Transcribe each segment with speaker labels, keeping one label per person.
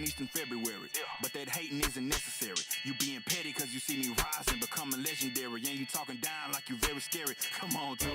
Speaker 1: in Eastern February, but that hating isn't necessary. You being petty cause you see me rising, becoming legendary, and you talking down like you very scary. Come on, dude.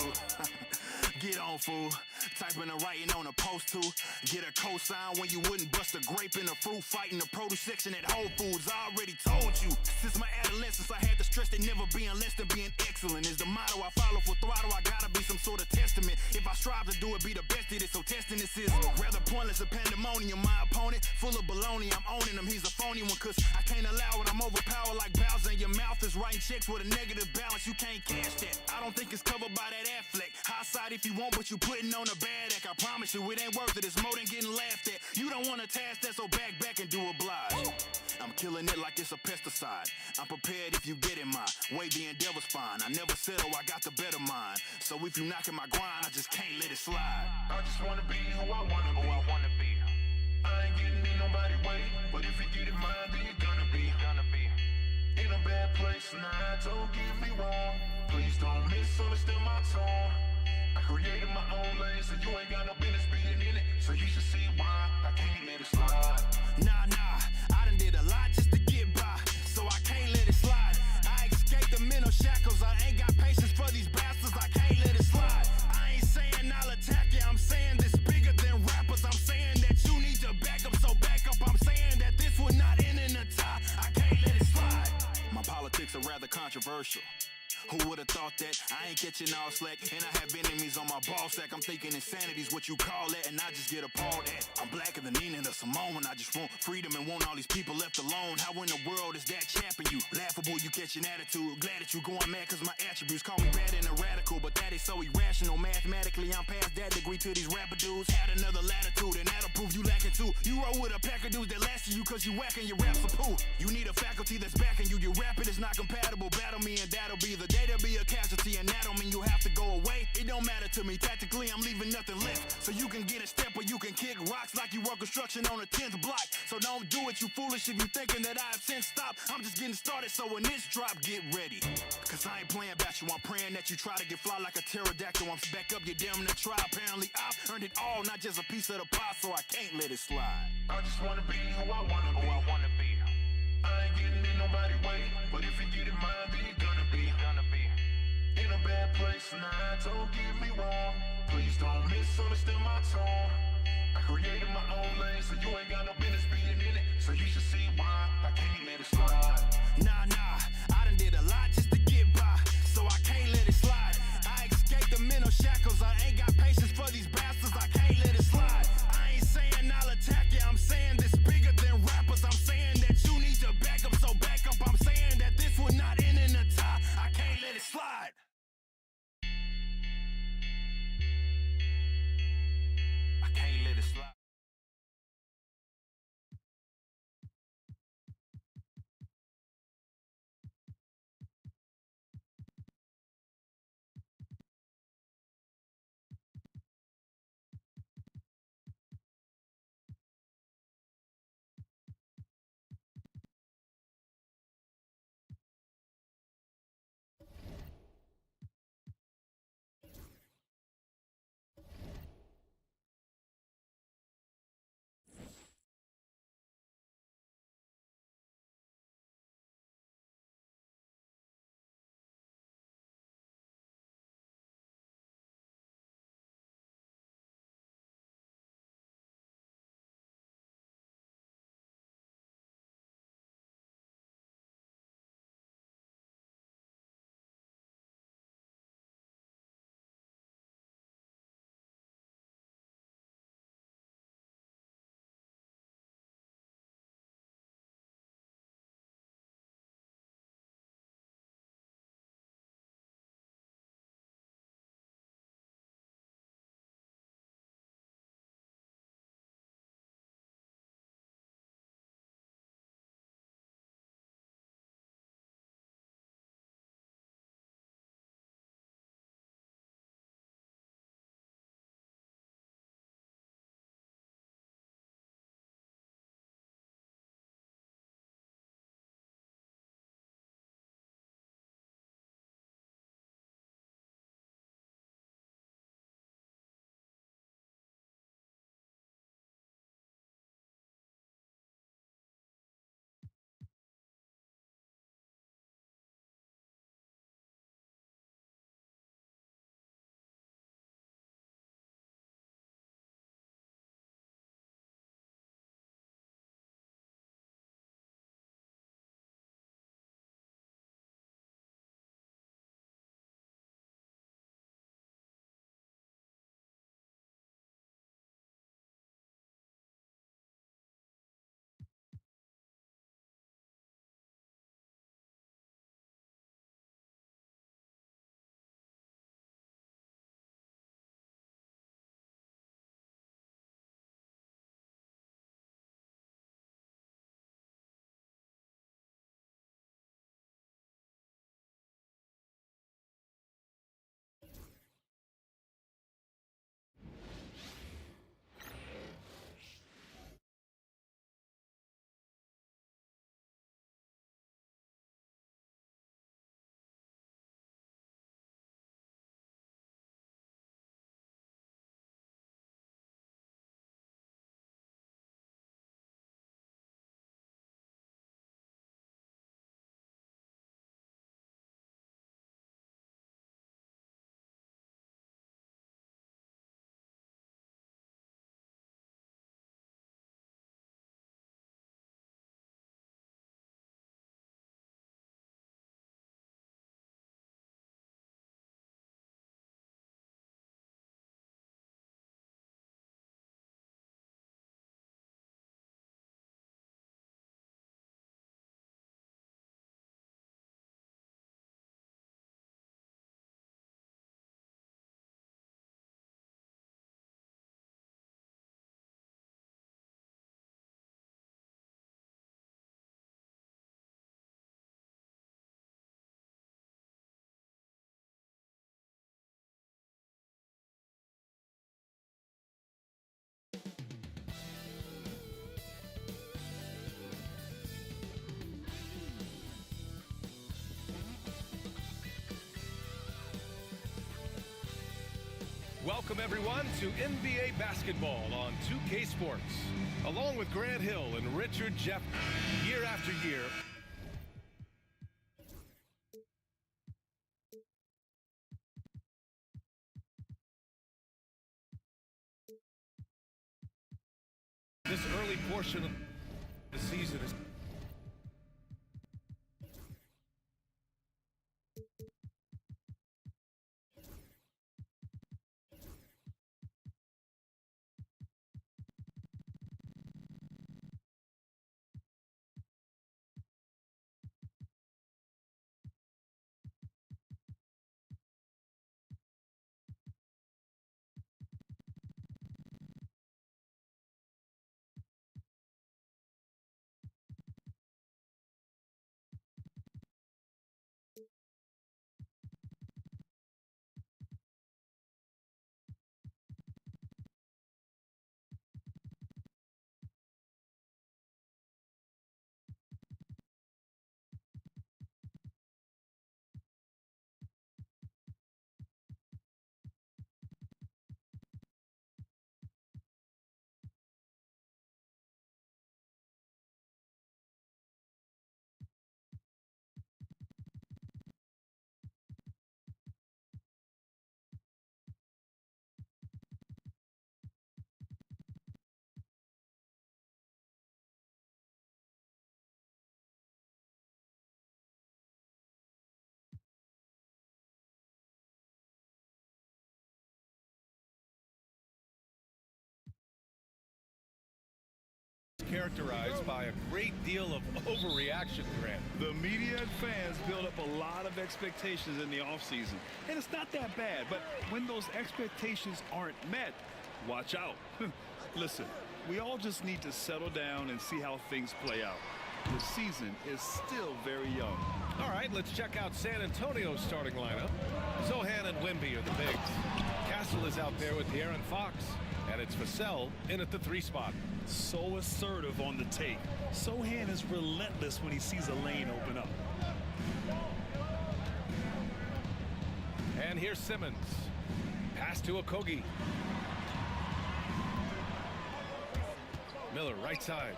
Speaker 1: Get on, fool. Typing and writing on a post too. Get a cosign when you wouldn't bust a grape in a fruit fight in the produce section at Whole Foods. I already told you. Since my adolescence, I had to stress that never being less than being excellent is the motto I follow. For throttle, I gotta be some sort of testament. If I strive to do it, be the best at it. So testing this is rather pointless. A pandemonium. My opponent, full of baloney. I'm owning him. He's a phony one, cause I can't allow it. I'm overpowered like Bowser, and your mouth is writing checks with a negative balance. You can't cash that. I don't think it's covered by that Affleck. High side if you want, but you putting on a bad act. I promise you, it ain't worth it. It's more than getting laughed at. You don't want to task that, so back and do oblige. I'm killing it like it's a pesticide. I'm prepared if you get in my way. The endeavor's fine. I never settle. I got the better mind. So if you knocking my grind, I just can't let it slide.
Speaker 2: I just wanna be who I wanna be. I ain't getting in nobody's way, but if you get in mine, then you're gonna be in a bad place. Nah, don't get me wrong. Please don't misunderstand my tone. I created my own lane, so you ain't got no business being in it. So you should see why I can't let it slide.
Speaker 1: Nah, I done did a lot just to get by, so I can't let it slide. I escaped the mental shackles. I ain't got patience for these bastards. I can't let it slide. I ain't saying I'll attack you. I'm saying this bigger than rappers. I'm saying that you need to back up, so back up. I'm saying that this will not end in a tie. I can't let it slide. My politics are rather controversial. Who would've thought that? I ain't catching all slack, and I have enemies on my ball sack. I'm thinking insanity's what you call that, and I just get appalled at. I'm blacker than Nina the Samoan. I just want freedom and want all these people left alone. How in the world is that champing you? Laughable, you catch an attitude. Glad that you going mad cause my attributes call me bad and a radical, but that is so irrational. Mathematically, I'm past that degree to these rapper dudes. Had another latitude, and that'll prove you lacking too. You roll with a pack of dudes that last you cause you whacking your raps a poo. You need a faculty that's backing you. Your rapping is not compatible. Battle me and that'll be the day to be a casualty, and that don't mean you have to go away. It don't matter to me. Tactically, I'm leaving nothing left. So you can get a step or you can kick rocks like you work construction on a 10th block. So don't do it, you foolish, if you thinking that I've since stopped. I'm just getting started, so when this drop, get ready. Cause I ain't playing about you. I'm praying that you try to get fly like a pterodactyl. I'm back up, you damn near try. Apparently, I've earned it all, not just a piece of the pie, so I can't let it slide.
Speaker 2: I just wanna be who I wanna be. I ain't getting in nobody's way, but if you get in mine, then you're gonna be in a bad place. Nah, don't get me wrong. Please don't misunderstand my tone. I created my own lane, so you ain't got no business being in it. So you should see why I can't let it slide.
Speaker 1: Nah, I done did a lot just to get by, so I can't let it slide. I escaped the mental shackles. I ain't got patience for these bastards. I can't let it slide. I ain't saying I'll attack you. I'm saying this bigger than rappers. I'm saying that you need to back up, so back up. I'm saying that this will not end in a tie. I can't let it slide. I can't let it slide.
Speaker 3: Welcome everyone to NBA basketball on 2K Sports. Along with Grant Hill and Richard Jeff, year after year. This early portion of the season is characterized by a great deal of overreaction, Grant.
Speaker 4: The media and fans build up a lot of expectations in the offseason, and it's not that bad, but when those expectations aren't met, watch out. Listen, we all just need to settle down and see how things play out. The season is still very young.
Speaker 3: All right, let's check out San Antonio's starting lineup. Zohan and Wemby are the bigs. Castle is out there with De'Aaron Fox, and it's Vassell in at the 3 spot.
Speaker 4: So assertive on the take. Zohan is relentless when he sees a lane open up.
Speaker 3: And here's Simmons. Pass to Okogie. Miller, right side.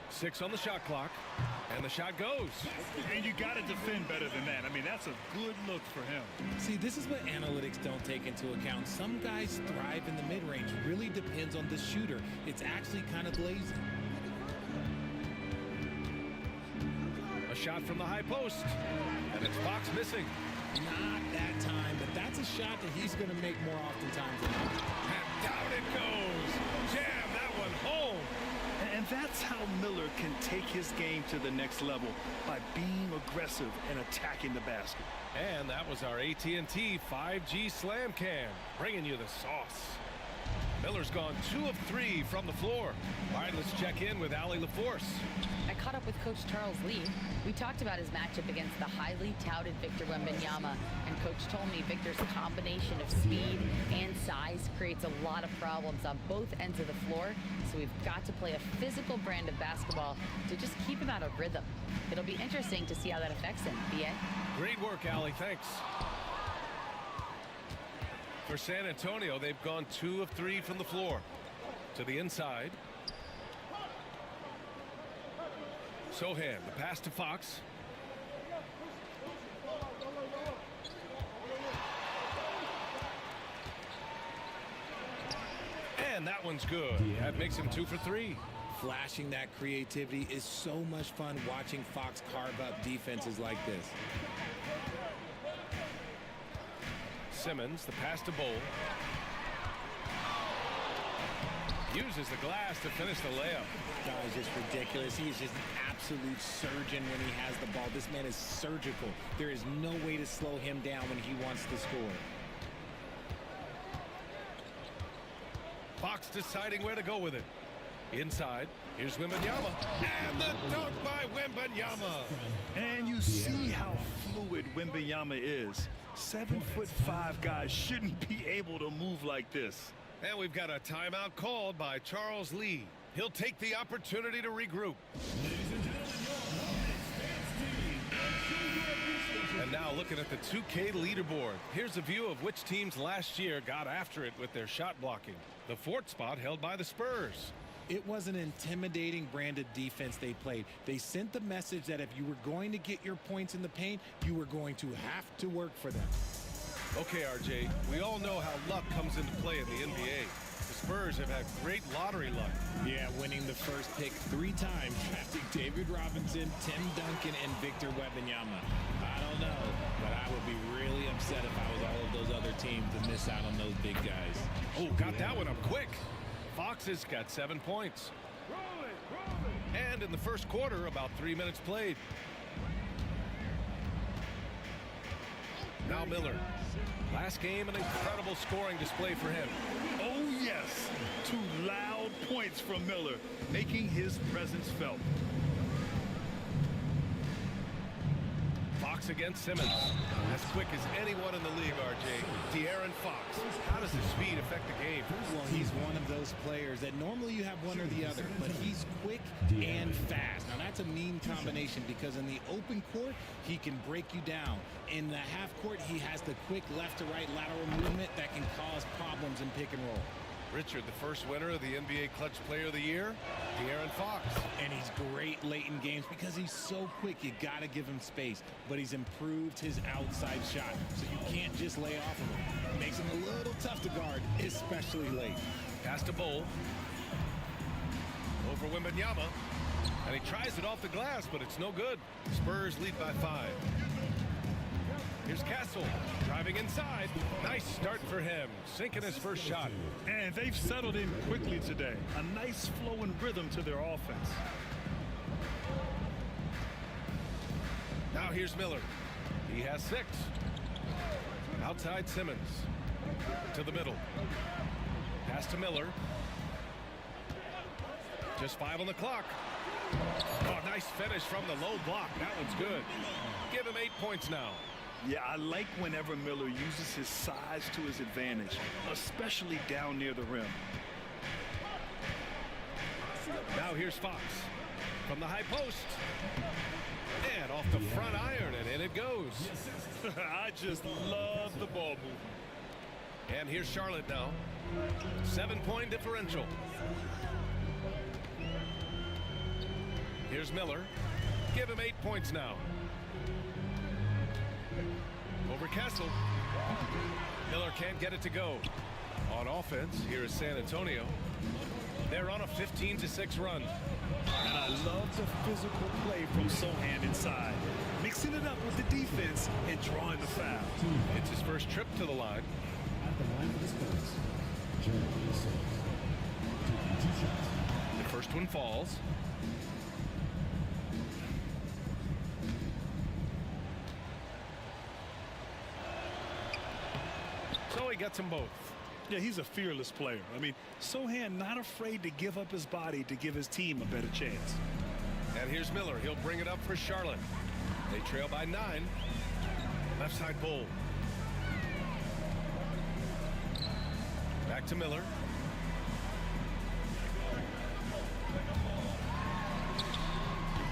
Speaker 3: 6 on the shot clock. And the shot goes.
Speaker 4: And you got to defend better than that. I mean, that's a good look for him.
Speaker 5: See, this is what analytics don't take into account. Some guys thrive in the mid-range. Really depends on the shooter. It's actually kind of lazy.
Speaker 3: A shot from the high post. And it's Fox missing.
Speaker 5: Not that time, but that's a shot that he's going to make more oftentimes than not.
Speaker 3: And down it goes. Jam that one home.
Speaker 4: And that's how Miller can take his game to the next level, by being aggressive and attacking the basket.
Speaker 3: And that was our AT&T 5G Slam Cam, bringing you the sauce. Miller's gone 2 of 3 from the floor. All right, let's check in with Allie LaForce.
Speaker 6: I caught up with Coach Charles Lee. We talked about his matchup against the highly touted Victor Wembanyama, and Coach told me Victor's combination of speed and size creates a lot of problems on both ends of the floor, so we've got to play a physical brand of basketball to just keep him out of rhythm. It'll be interesting to see how that affects him. B.A.?
Speaker 3: Great work, Allie. Thanks. For San Antonio, they've gone 2 of 3 from the floor. To the inside. Sohan, the pass to Fox. And that one's good. That makes him 2 for 3.
Speaker 5: Flashing that creativity is so much fun watching Fox carve up defenses like this.
Speaker 3: Simmons, the pass to Bowl. Uses the glass to finish the layup.
Speaker 5: That is just ridiculous. He is just an absolute surgeon when he has the ball. This man is surgical. There is no way to slow him down when he wants to score.
Speaker 3: Fox deciding where to go with it. Inside, here's Wembanyama. And the dunk by Wembanyama.
Speaker 4: And you see how fluid Wembanyama is. 7'5" guys shouldn't be able to move like this.
Speaker 3: And we've got a timeout called by Charles Lee. He'll take the opportunity to regroup. And And now looking at the 2K leaderboard. Here's a view of which teams last year got after it with their shot blocking. The fourth spot held by the Spurs.
Speaker 5: It was an intimidating brand of defense they played. They sent the message that if you were going to get your points in the paint, you were going to have to work for them.
Speaker 3: Okay, RJ, we all know how luck comes into play in the NBA. The Spurs have had great lottery luck.
Speaker 5: Yeah, winning the first pick 3 times, drafting David Robinson, Tim Duncan, and Victor Wembanyama. I don't know, but I would be really upset if I was all of those other teams to miss out on those big guys.
Speaker 3: Oh, got that one up quick. Fox has got 7 points. And in the first quarter, about 3 minutes played. Now Miller. Last game, an incredible scoring display for him.
Speaker 4: Oh, yes. 2 loud points from Miller, making his presence felt.
Speaker 3: Fox against Simmons. As quick as anyone in the league, RJ. De'Aaron Fox. How does his speed affect the game?
Speaker 5: Well, he's one of those players that normally you have one or the other, but he's quick and fast. Now, that's a mean combination because in the open court, he can break you down. In the half court, he has the quick left to right lateral movement that can cause problems in pick and roll.
Speaker 3: Richard, the first winner of the NBA Clutch Player of the Year, De'Aaron Fox.
Speaker 5: And he's great late in games because he's so quick. You got to give him space. But he's improved his outside shot, so you can't just lay off of him. It makes him a little tough to guard, especially late.
Speaker 3: Pass to Bowl. Over Wembanyama. And he tries it off the glass, but it's no good. Spurs lead by 5. Here's Castle driving inside. Nice start for him, sinking his first shot.
Speaker 4: And they've settled in quickly today. A nice flowing rhythm to their offense.
Speaker 3: Now here's Miller. He has 6. Outside Simmons. To the middle. Pass to Miller. Just 5 on the clock. Oh, nice finish from the low block. That one's good. Give him 8 points now.
Speaker 4: Yeah, I like whenever Miller uses his size to his advantage, especially down near the rim.
Speaker 3: Now here's Fox from the high post. And off the front iron, and in it goes.
Speaker 4: I just love the ball move.
Speaker 3: And here's Charlotte now. 7-point differential. Here's Miller. Give him 8 points now. Over Castle. Miller can't get it to go. On offense, here is San Antonio. They're on a 15-6 run.
Speaker 4: And I love the physical play from Sohan inside, mixing it up with the defense and drawing the foul.
Speaker 3: It's his first trip to the line.
Speaker 7: At the line of the Spurs, Jeremy taking 2 shots.
Speaker 3: The first one falls. So he gets them both.
Speaker 4: Yeah, he's a fearless player. I mean, Sohan not afraid to give up his body to give his team a better chance.
Speaker 3: And here's Miller. He'll bring it up for Charlotte. They trail by 9. Left side Bull. Back to Miller.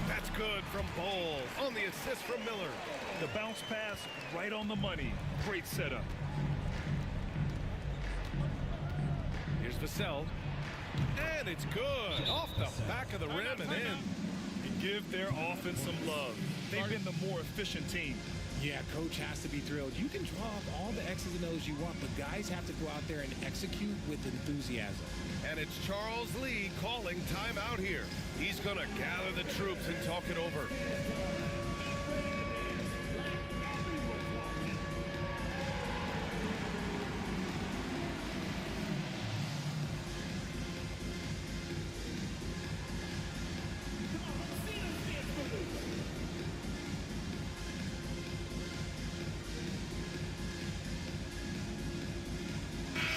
Speaker 3: That's good from Bull. On the assist from Miller.
Speaker 4: The bounce pass right on the money. Great setup.
Speaker 3: Here's Vassell. And it's good. Off the back of the rim and in.
Speaker 4: And give their offense some love. They've been the more efficient team.
Speaker 5: Yeah, coach has to be thrilled. You can draw up all the X's and O's you want, but guys have to go out there and execute with enthusiasm.
Speaker 3: And it's Charles Lee calling timeout here. He's going to gather the troops and talk it over.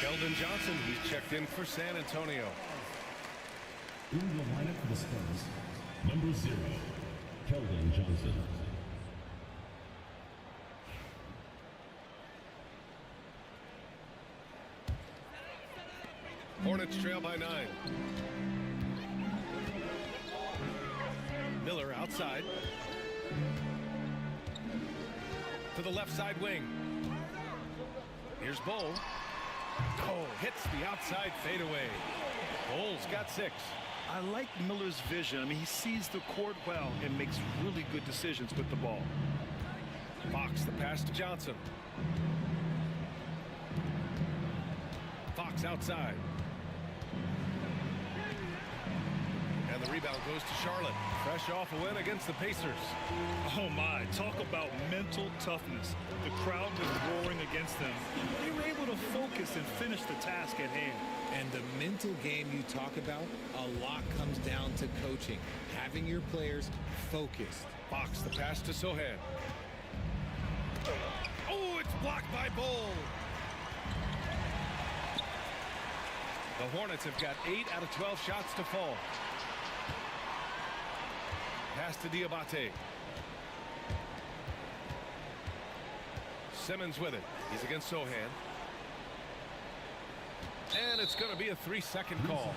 Speaker 3: Keldon Johnson, he's checked in for San Antonio.
Speaker 7: In the lineup for the Spurs, number 0, Keldon Johnson.
Speaker 3: Hornets trail by 9. Miller outside. To to the left side wing. Here's Bull. Oh, hits the outside fadeaway. Bull's got 6.
Speaker 4: I like Miller's vision. I mean, he sees the court well and makes really good decisions with the ball.
Speaker 3: Fox, the pass to Johnson. Fox outside. And the rebound goes to Charlotte. Fresh off a win against the Pacers.
Speaker 4: Oh my, talk about mental toughness. The crowd was roaring against them. They were able to focus and finish the task at hand.
Speaker 5: And the mental game you talk about, a lot comes down to coaching. Having your players focused.
Speaker 3: Fox, the pass to Sohan. Oh, it's blocked by Bull. The Hornets have got 8 out of 12 shots to fall. Pass to Diabate. Simmons with it. He's against Sohan. And it's going to be a 3-second call.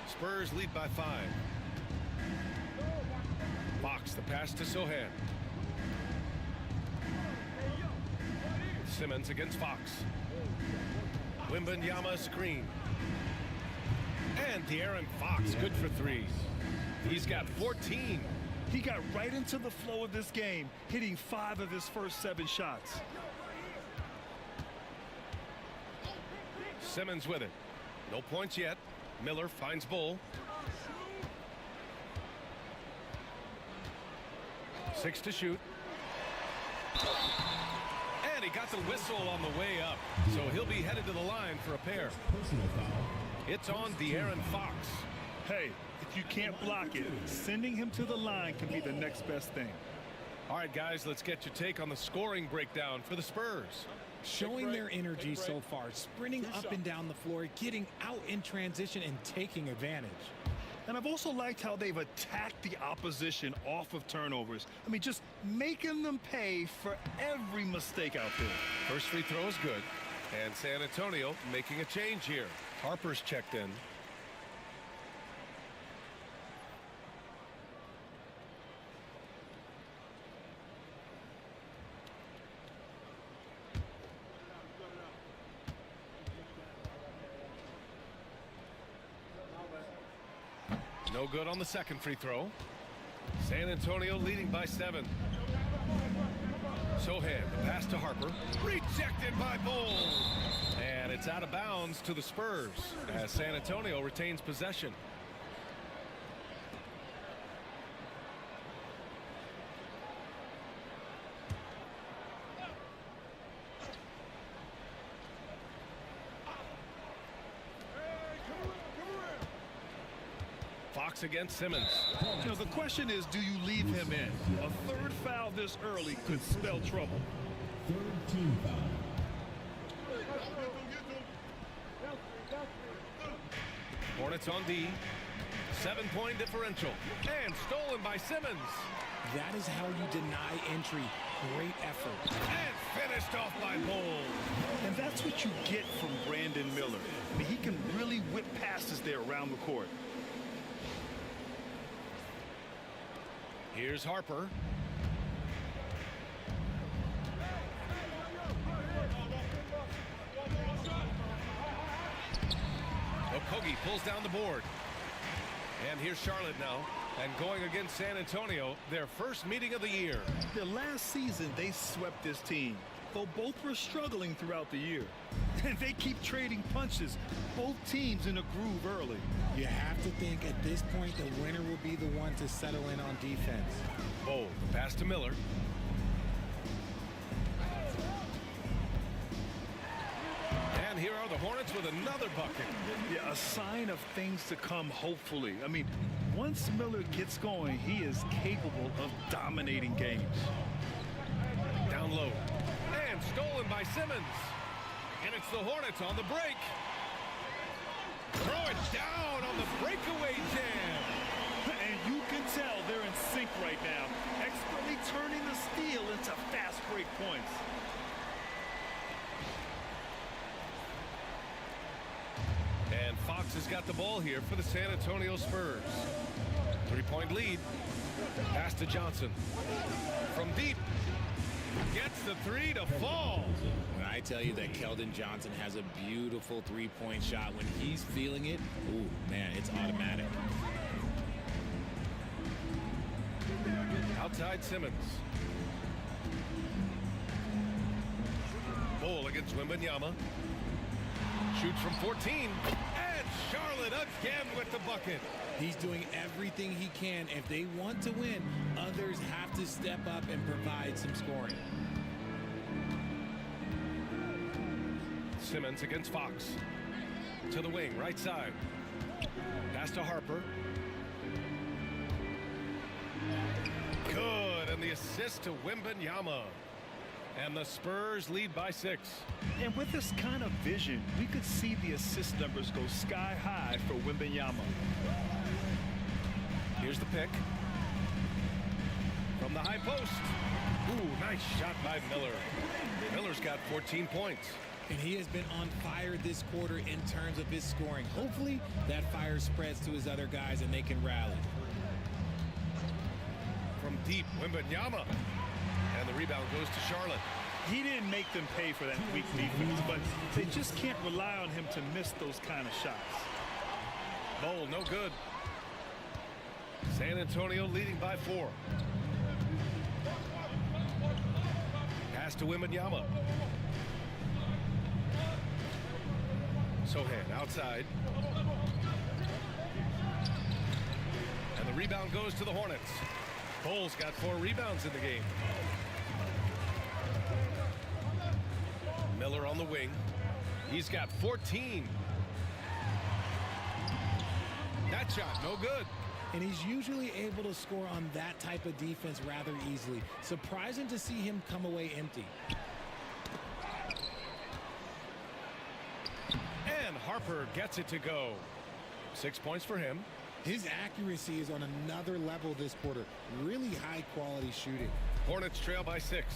Speaker 3: Spurs lead by 5. Fox, the pass to Sohan. Simmons against Fox. Wembanyama screen. And De'Aaron Fox, good for 3. He's got 14.
Speaker 4: He got right into the flow of this game, hitting 5 of his first 7 shots.
Speaker 3: Simmons with it. No points yet. Miller finds Bull. 6 to shoot. And he got the whistle on the way up. So he'll be headed to the line for a pair. It's on De'Aaron Fox.
Speaker 4: Hey, if you can't block it, sending him to the line can be the next best thing.
Speaker 3: All right, guys, let's get your take on the scoring breakdown for the Spurs.
Speaker 5: Showing their energy so far, sprinting up and down the floor, getting out in transition and taking advantage.
Speaker 4: And I've also liked how they've attacked the opposition off of turnovers. I mean, just making them pay for every mistake out there.
Speaker 3: First free throw is good. And San Antonio making a change here. Harper's checked in. No good on the second free throw. San Antonio leading by 7. Sohan, the pass to Harper. Rejected by Bull. And it's out of bounds to the Spurs as San Antonio retains possession. Fox against Simmons.
Speaker 4: You know, the question is, do you leave him in? A third foul this early could spell trouble.
Speaker 7: Third team foul.
Speaker 3: Hornets on D. 7-point differential. And stolen by Simmons.
Speaker 5: That is how you deny entry. Great effort.
Speaker 3: And finished off by Bull.
Speaker 4: And that's what you get from Brandon Miller. I mean, he can really whip passes there around the court.
Speaker 3: Here's Harper. Okogie pulls down the board. And here's Charlotte now. And going against San Antonio, their first meeting of the year.
Speaker 4: The last season, they swept this team, though both were struggling throughout the year. And they keep trading punches. Both teams in a groove early.
Speaker 5: You have to think at this point the winner will be the one to settle in on defense.
Speaker 3: Oh, pass to Miller. And here are the Hornets with another bucket.
Speaker 4: Yeah, a sign of things to come, hopefully. I mean, once Miller gets going, he is capable of dominating games.
Speaker 3: Down low. And stolen by Simmons. And it's the Hornets on the break. Throw it down on the breakaway jam.
Speaker 4: And you can tell they're in sync right now, expertly turning the steal into fast break
Speaker 3: here for the San Antonio Spurs. 3-point lead. Pass to Johnson. From deep. Gets the three to fall.
Speaker 5: When I tell you that Keldon Johnson has a beautiful three-point shot, when he's feeling it, ooh, man, it's automatic.
Speaker 3: Outside Simmons. Ball against Wembanyama. Shoots from 14. And Charlotte again with the bucket.
Speaker 5: He's doing everything he can. If they want to win, others have to step up and provide some scoring.
Speaker 3: Simmons against Fox. To the wing, right side. Pass to Harper. Good, and the assist to Wembanyama. And the Spurs lead by 6.
Speaker 4: And with this kind of vision, we could see the assist numbers go sky high for Wembanyama.
Speaker 3: Here's the pick. From the high post. Ooh, nice shot by Miller. Miller's got 14 points.
Speaker 5: And he has been on fire this quarter in terms of his scoring. Hopefully that fire spreads to his other guys and they can rally.
Speaker 3: From deep, Wembanyama. And the rebound goes to Charlotte.
Speaker 4: He didn't make them pay for that weak defense, but they just can't rely on him to miss those kind of shots.
Speaker 3: Bowl, no good. San Antonio leading by 4. Pass to Wembanyama. Sohan outside. And the rebound goes to the Hornets. Bowles got 4 rebounds in the game. Miller on the wing. He's got 14. That shot, no good.
Speaker 5: And he's usually able to score on that type of defense rather easily. Surprising to see him come away empty.
Speaker 3: And Harper gets it to go. 6 points for him.
Speaker 5: His accuracy is on another level this quarter. Really high quality shooting.
Speaker 3: Hornets trail by 6.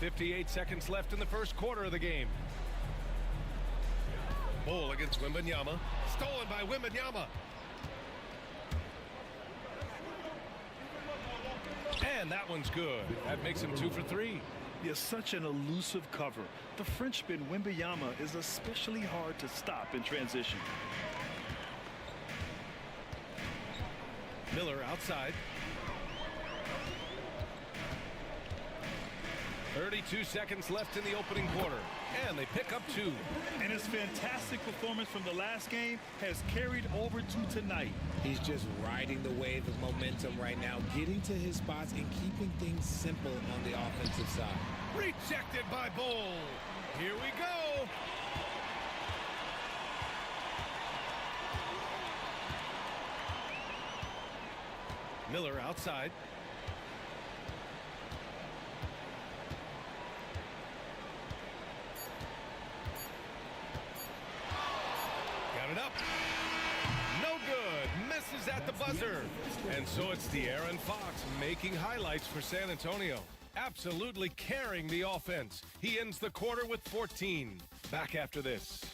Speaker 3: 58 seconds left in the first quarter of the game. Ball against Wembanyama. Stolen by Wembanyama. And that one's good. That makes him 2 for 3.
Speaker 4: He has such an elusive cover. The Frenchman Wembanyama is especially hard to stop in transition.
Speaker 3: Miller outside. 32 seconds left in the opening quarter. And they pick up 2.
Speaker 4: And his fantastic performance from the last game has carried over to tonight.
Speaker 5: He's just riding the wave of momentum right now, getting to his spots and keeping things simple on the offensive side.
Speaker 3: Rejected by Bol. Here we go. Miller outside. Got it up. No good. Misses at the buzzer. And so it's De'Aaron Fox making highlights for San Antonio. Absolutely carrying the offense. He ends the quarter with 14. Back after this.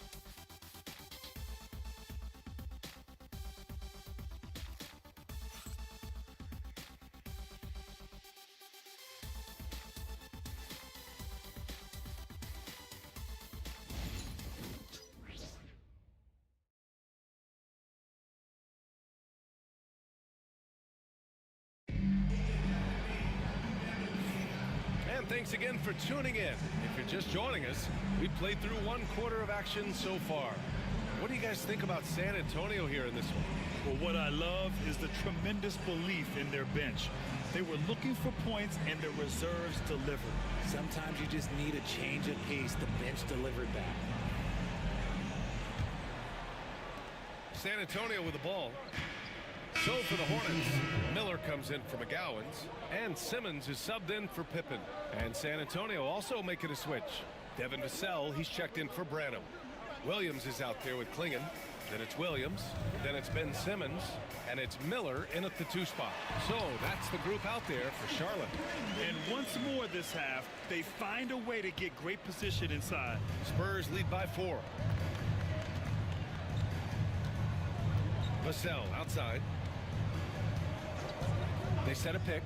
Speaker 3: Thanks again for tuning in. If you're just joining us, we've played through one quarter of action so far. What do you guys think about San Antonio here in this one?
Speaker 4: Well, what I love is the tremendous belief in their bench. They were looking for points and their reserves delivered.
Speaker 5: Sometimes you just need a change of pace. The bench delivered that.
Speaker 3: San Antonio with the ball. So for the Hornets, Miller comes in for McGowan's, and Simmons is subbed in for Pippen. And San Antonio also making a switch. Devin Vassell, he's checked in for Branham. Williams is out there with Klingon. Then it's Williams. Then it's Ben Simmons. And it's Miller in at the 2 spot. So that's the group out there for Charlotte.
Speaker 4: And once more this half, they find a way to get great position inside.
Speaker 3: Spurs lead by 4. Vassell outside. They set a pick.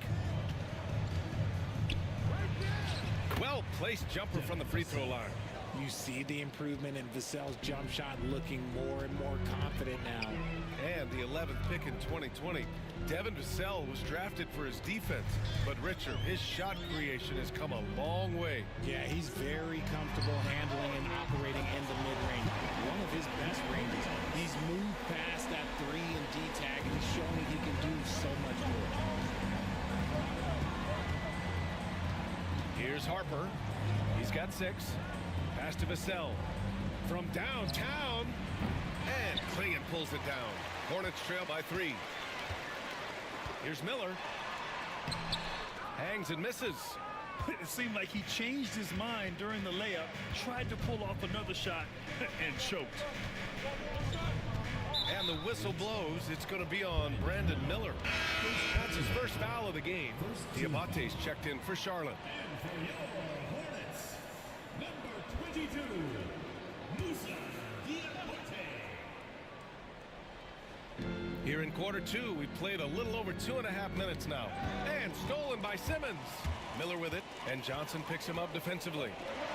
Speaker 3: Well-placed jumper from the free throw line.
Speaker 5: You see the improvement in Vassell's jump shot, looking more and more confident now.
Speaker 3: And the 11th pick in 2020. Devin Vassell was drafted for his defense. But Richard, his shot creation has come a long way.
Speaker 5: Yeah, he's very comfortable handling and operating in the mid-range. One of his best ranges. He's moved past that 3 and D tag, and he's showing he can do so much more.
Speaker 3: Here's Harper. He's got 6. Pass to Vassell. From downtown. And Klingon pulls it down. Hornets trail by 3. Here's Miller. Hangs and misses.
Speaker 4: It seemed like he changed his mind during the layup, tried to pull off another shot, and choked.
Speaker 3: And the whistle blows. It's going to be on Brandon Miller. That's his first foul of the game. Diabate's checked in for Charlotte.
Speaker 7: And for your Hornets, number 22, Musa Diabate.
Speaker 3: Here in quarter 2, we played a little over 2.5 minutes now. And stolen by Simmons. Miller with it, and Johnson picks him up defensively.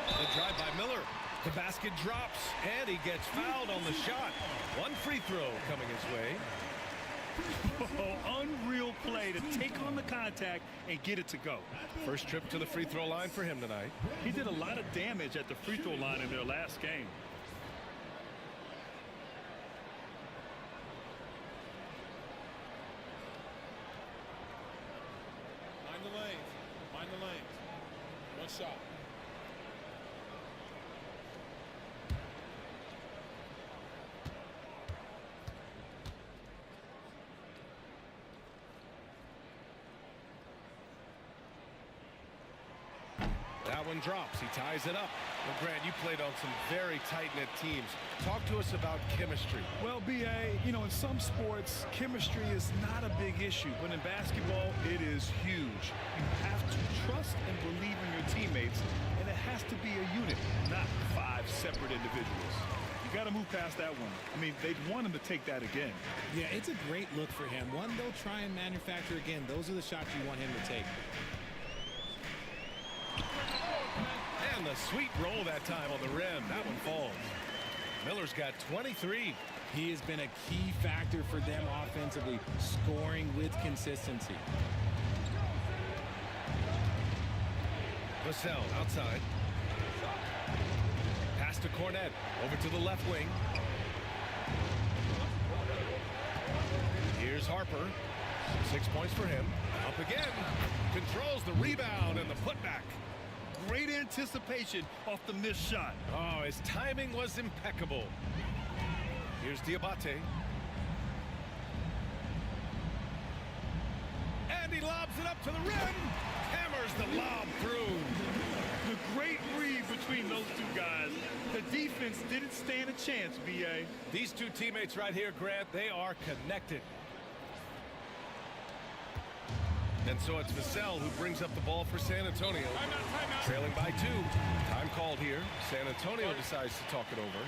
Speaker 3: The drive by Miller. The basket drops, and he gets fouled on the shot. One free throw coming his way.
Speaker 4: Oh, unreal play to take on the contact and get it to go.
Speaker 3: First trip to the free throw line for him tonight.
Speaker 4: He did a lot of damage at the free throw line in their last game.
Speaker 5: Mind the lanes. Mind the lanes. One shot.
Speaker 3: That one drops. He ties it up. Well, Grant, you played on some very tight-knit teams. Talk to us about chemistry.
Speaker 4: Well, B.A., you know, in some sports, chemistry is not a big issue. But in basketball, it is huge. You have to trust and believe in your teammates, and it has to be a unit, not 5 separate individuals. You got to move past that one. I mean, they'd want him to take that again.
Speaker 5: Yeah, it's a great look for him. One they'll try and manufacture again. Those are the shots you want him to take.
Speaker 3: And the sweet roll that time on the rim. That one falls. Miller's got 23.
Speaker 5: He has been a key factor for them offensively, scoring with consistency.
Speaker 3: Vassell outside. Pass to Cornette. Over to the left wing. Here's Harper. 6 points for him. Up again. Controls the rebound and the putback.
Speaker 4: Great anticipation off the missed shot.
Speaker 3: Oh, his timing was impeccable. Here's Diabate. And he lobs it up to the rim. Hammers the lob through.
Speaker 4: The great read between those two guys. The defense didn't stand a chance, B.A.
Speaker 3: These two teammates right here, Grant, they are connected. And so it's Vassell who brings up the ball for San Antonio.
Speaker 5: Timeout.
Speaker 3: Trailing by 2. Time called here. San Antonio decides to talk it over.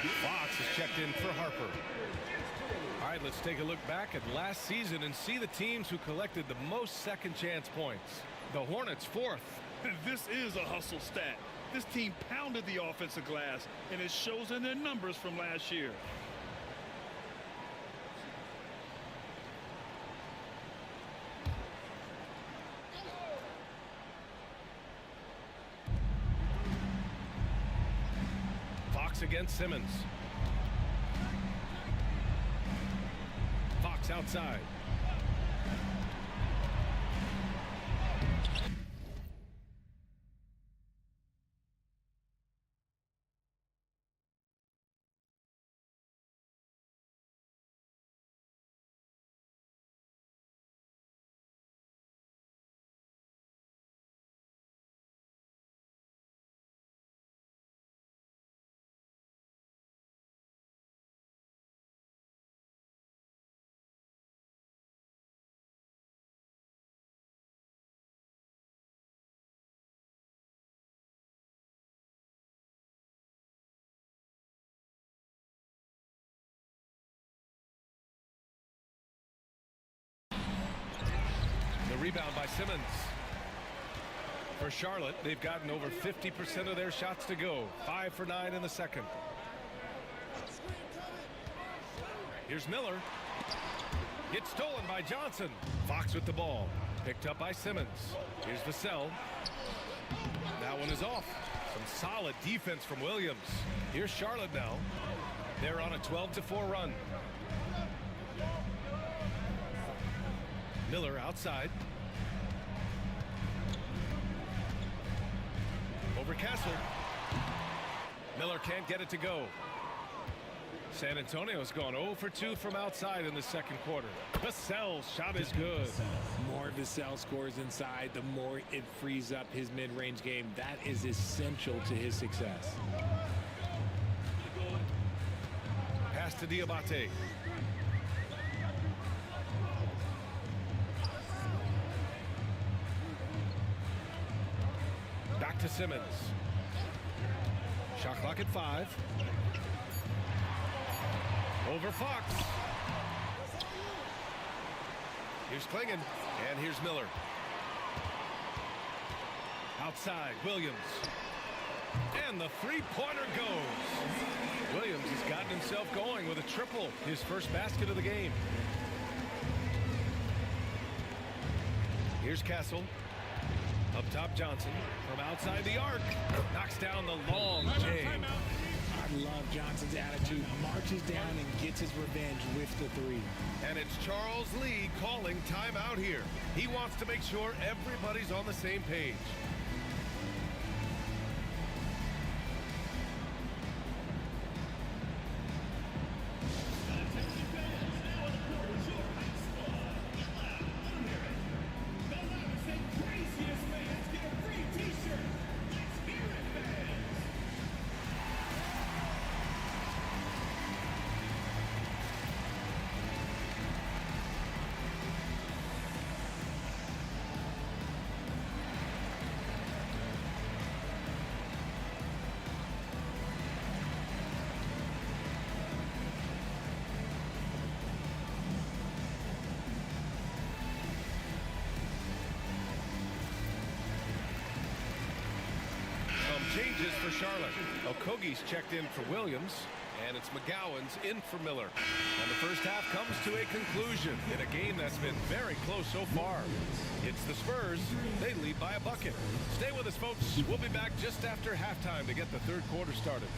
Speaker 3: Fox is checked in for Harper. All right, let's take a look back at last season and see the teams who collected the most second chance points. The Hornets fourth.
Speaker 4: This is a hustle stat. This team pounded the offensive glass, and it shows in their numbers from last year.
Speaker 3: Fox against Simmons. Fox outside. The rebound by Simmons. For Charlotte, they've gotten over 50% of their shots to go. 5 for 9 in the second. Here's Miller. Gets stolen by Johnson. Fox with the ball. Picked up by Simmons. Here's Vassell. That one is off. Some solid defense from Williams. Here's Charlotte now. They're on a 12-4 run. Miller outside. Over Kessler. Miller can't get it to go. San Antonio's gone 0 for 2 from outside in the second quarter. Vassell's shot is good.
Speaker 5: More Vassell scores inside, the more it frees up his mid-range game. That is essential to his success.
Speaker 3: Pass to Diabate. Back to Simmons. Shot clock at 5. Over Fox. Here's Klingon, and here's Miller. Outside, Williams. And the three-pointer goes. Williams has gotten himself going with a triple, his first basket of the game. Here's Castle. Up top, Johnson. From outside the arc. Knocks down the long J.
Speaker 5: I love Johnson's attitude. Marches down and gets his revenge with the three.
Speaker 3: And it's Charles Lee calling timeout here. He wants to make sure everybody's on the same page. Changes for Charlotte. Okogie's checked in for Williams, and it's McGowan's in for Miller. And the first half comes to a conclusion in a game that's been very close so far. It's the Spurs. They lead by a bucket. Stay with us, folks. We'll be back just after halftime to get the third quarter started.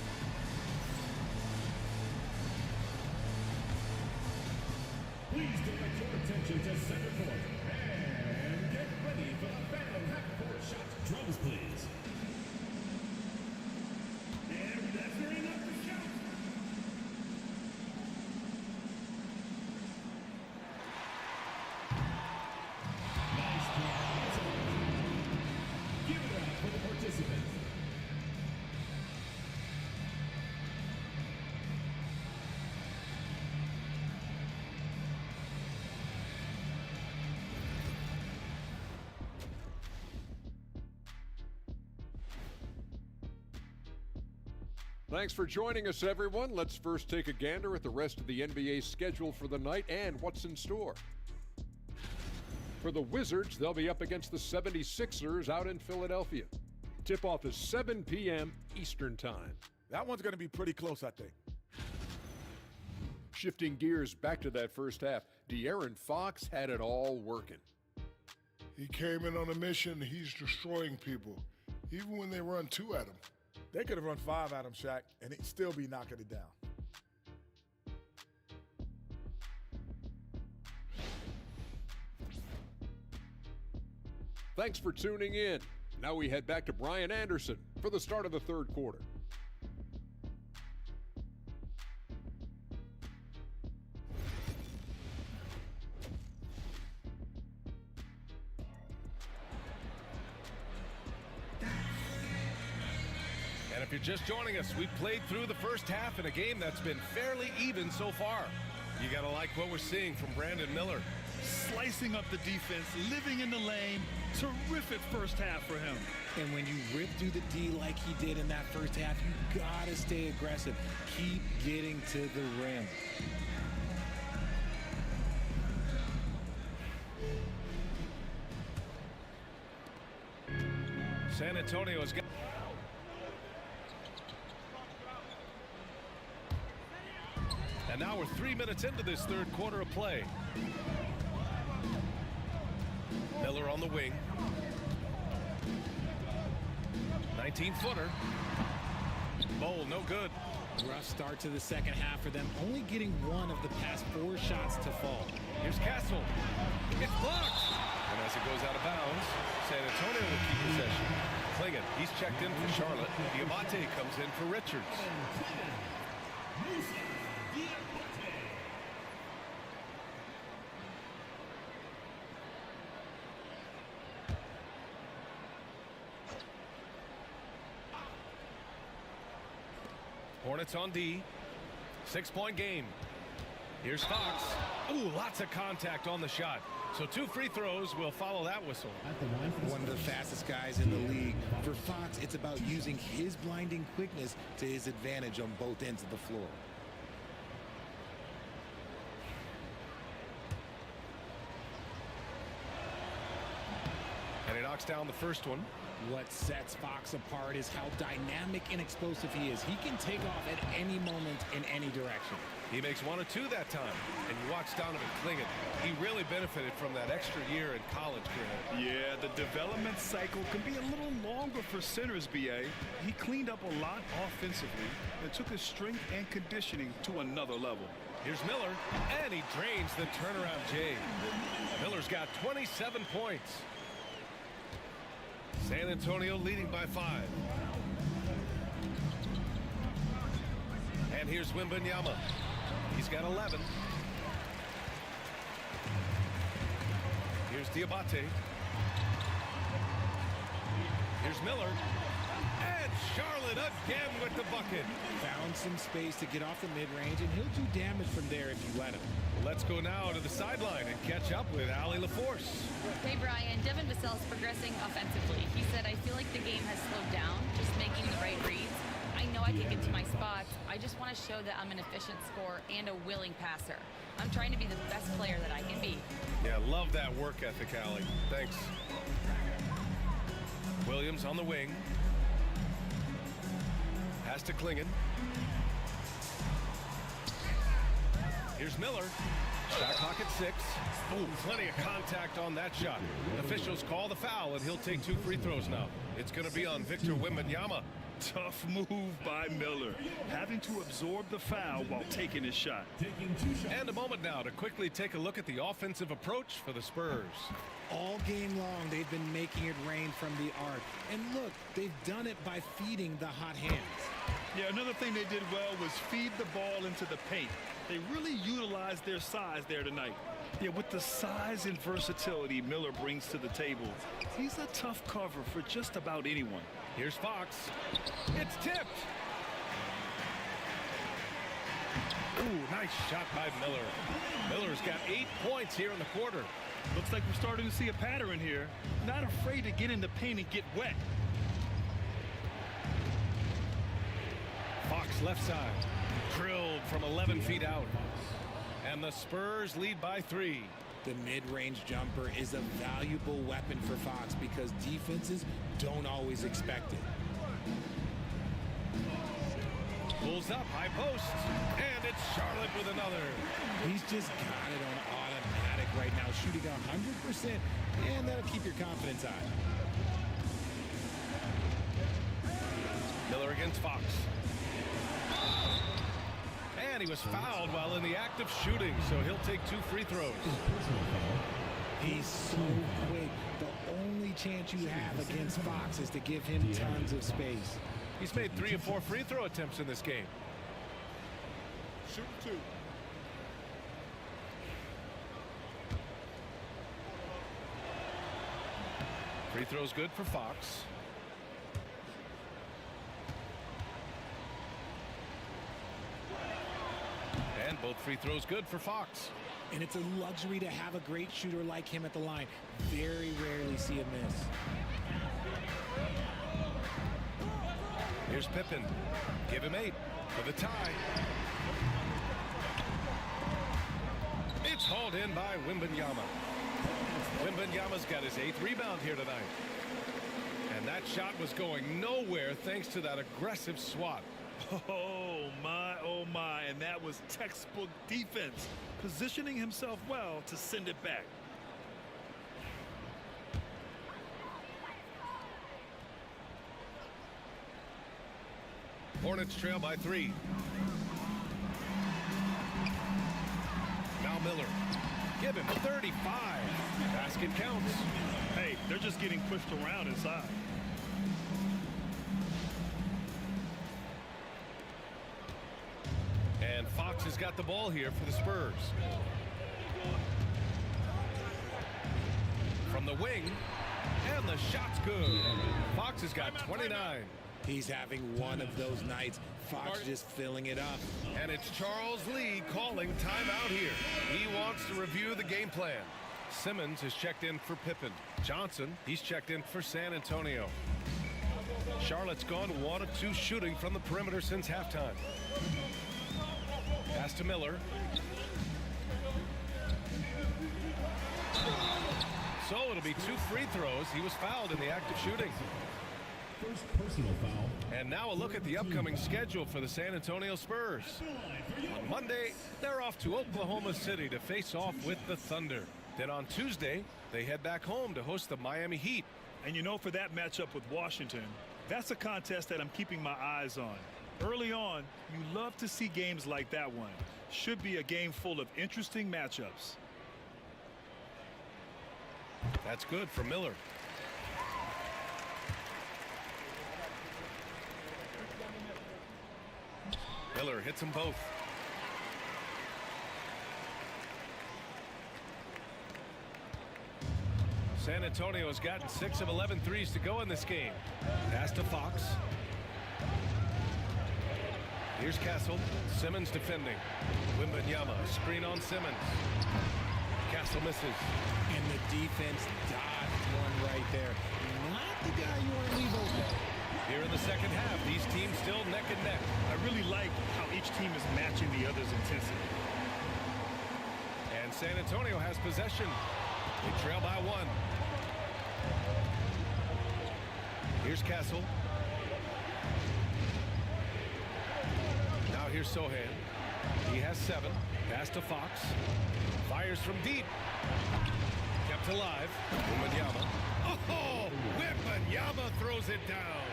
Speaker 7: Please direct your attention to center court and get ready for the Phantom half-court shot. Drums, please. And that's very enough to shout. Nice try. Give it up for the participants.
Speaker 8: Thanks for joining us, everyone. Let's first take a gander at the rest of the NBA schedule for the night and what's in store. For the Wizards, they'll be up against the 76ers out in Philadelphia. Tip-off is 7 p.m. Eastern Time.
Speaker 9: That one's going to be pretty close, I think.
Speaker 8: Shifting gears back to that first half, De'Aaron Fox had it all working.
Speaker 10: He came in on a mission. He's destroying people, even when they run 2 at him.
Speaker 9: They could have run 5 at him, Shaq, and he'd still be knocking it down.
Speaker 8: Thanks for tuning in. Now we head back to Brian Anderson for the start of the third quarter.
Speaker 3: And if you're just joining us, we played through the first half in a game that's been fairly even so far. You got to like what we're seeing from Brandon Miller.
Speaker 4: Slicing up the defense, living in the lane. Terrific first half for him.
Speaker 5: And when you rip through the D like he did in that first half, you gotta stay aggressive. Keep getting to the rim.
Speaker 3: San Antonio's got... And now we're 3 minutes into this third quarter of play. Miller on the wing. 19-footer. Bowl, no good.
Speaker 5: Rough start to the second half for them, only getting 1 of the past 4 shots to fall.
Speaker 3: Here's Castle. It's blocked. And as it goes out of bounds, San Antonio will keep possession. Klingon, he's checked in for Charlotte. Diamante comes in for Richards. Hornets on D. 6-point game. Here's Fox. Ooh, lots of contact on the shot. So 2 free throws will follow that whistle.
Speaker 5: One of the fastest guys in the league. For Fox, it's about using his blinding quickness to his advantage on both ends of the floor.
Speaker 3: And he knocks down the first one.
Speaker 5: What sets Fox apart is how dynamic and explosive he is. He can take off at any moment in any direction.
Speaker 3: He makes 1 or 2 that time. And you watch Donovan Klingon. He really benefited from that extra year in college career.
Speaker 4: Yeah, the development cycle can be a little longer for centers, BA. He cleaned up a lot offensively and took his strength and conditioning to another level.
Speaker 3: Here's Miller, and he drains the turnaround J. Miller's got 27 points. San Antonio leading by 5. And here's Wembanyama. He's got 11. Here's Diabate. Here's Miller. And Charlotte again with the bucket.
Speaker 5: Found some space to get off the mid-range, and he'll do damage from there if you let him.
Speaker 3: Let's go now to the sideline and catch up with Allie LaForce.
Speaker 6: Hey, Brian. Devin Vassell's progressing offensively. He said, I feel like the game has slowed down, just making the right reads. I know I can get to my spots. I just want to show that I'm an efficient scorer and a willing passer. I'm trying to be the best player that I can be.
Speaker 3: Yeah, love that work ethic, Allie. Thanks. Williams on the wing. Pass to Klingon. Here's Miller. Shot clock at 6. Ooh, plenty of contact on that shot. Officials call the foul, and he'll take 2 free throws now. It's going to be on Victor Wembanyama.
Speaker 4: Tough move by Miller, having to absorb the foul while taking his shot.
Speaker 3: And a moment now to quickly take a look at the offensive approach for the Spurs.
Speaker 5: All game long, they've been making it rain from the arc. And look, they've done it by feeding the hot hands.
Speaker 4: Yeah, another thing they did well was feed the ball into the paint. They really utilized their size there tonight. Yeah, with the size and versatility Miller brings to the table, he's a tough cover for just about anyone.
Speaker 3: Here's Fox. It's tipped. Ooh, nice shot by Miller. Miller's got 8 points here in the quarter.
Speaker 4: Looks like we're starting to see a pattern here. Not afraid to get in the paint and get wet.
Speaker 3: Fox left side. Drilled from 11 feet out. And the Spurs lead by 3.
Speaker 5: The mid-range jumper is a valuable weapon for Fox because defenses don't always expect it.
Speaker 3: Pulls up, high post, and it's Charlotte with another.
Speaker 5: He's just got it on automatic right now, shooting 100%, and that'll keep your confidence high.
Speaker 3: Miller against Fox. And he was fouled while in the act of shooting, so he'll take 2 free throws.
Speaker 5: He's so quick. The only chance you have against Fox is to give him tons of space.
Speaker 3: He's made 3 or 4 free throw attempts in this game.
Speaker 9: Shoot 2.
Speaker 3: Free throws good for Fox. And both free throws good for Fox.
Speaker 5: And it's a luxury to have a great shooter like him at the line. Very rarely see him miss.
Speaker 3: Here's Pippen. Give him 8 for the tie. It's hauled in by Wembanyama. Wembanyama's got his 8th rebound here tonight. And that shot was going nowhere thanks to that aggressive swat.
Speaker 4: Oh my, and that was textbook defense, positioning himself well to send it back.
Speaker 3: Hornets trail by 3. Now Miller. Give him 35. Basket counts.
Speaker 4: Hey, they're just getting pushed around inside.
Speaker 3: And Fox has got the ball here for the Spurs. From the wing. And the shot's good. Fox has got 29.
Speaker 5: He's having one of those nights. Fox just filling it up.
Speaker 3: And it's Charles Lee calling timeout here. He wants to review the game plan. Simmons has checked in for Pippen. Johnson, he's checked in for San Antonio. Charlotte's gone 1 of 2 shooting from the perimeter since halftime. Pass to Miller. So it'll be 2 free throws. He was fouled in the act of shooting.
Speaker 7: First personal foul.
Speaker 3: And now a look at the upcoming schedule for the San Antonio Spurs. On Monday, they're off to Oklahoma City to face off with the Thunder. Then on Tuesday, they head back home to host the Miami Heat.
Speaker 4: And you know, for that matchup with Washington, that's a contest that I'm keeping my eyes on. Early on, you love to see games like that one. Should be a game full of interesting matchups.
Speaker 3: That's good for Miller. Miller hits them both. San Antonio has gotten 6 of 11 threes to go in this game. Pass to Fox. Here's Castle. Simmons defending. Wembanyama, screen on Simmons. Castle misses.
Speaker 5: And the defense dodged one right there. Not the guy you want to leave open.
Speaker 3: Here in the second half, these teams still neck and neck.
Speaker 4: I really like how each team is matching the other's intensity.
Speaker 3: And San Antonio has possession. They trail by 1. Here's Castle. Now here's Sohan. He has 7. Pass to Fox. Fires from deep. Kept alive. Wembanyama. Oh! Wembanyama throws it down.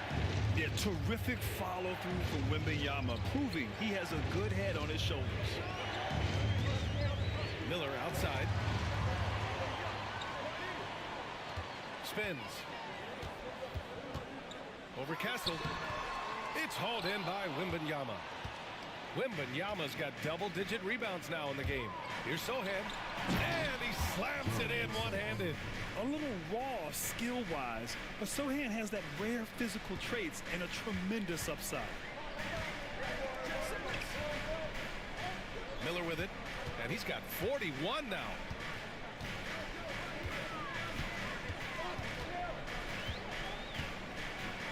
Speaker 4: Yeah, terrific follow-through from Wembanyama, proving he has a good head on his shoulders.
Speaker 3: Miller outside. Spins. Over Castle. It's hauled in by Wembanyama. Wembanyama's got double-digit rebounds now in the game. Here's Sohan. And he slams it in one-handed.
Speaker 4: A little raw skill-wise, but Sohan has that rare physical traits and a tremendous upside.
Speaker 3: Miller with it, and he's got 41 now.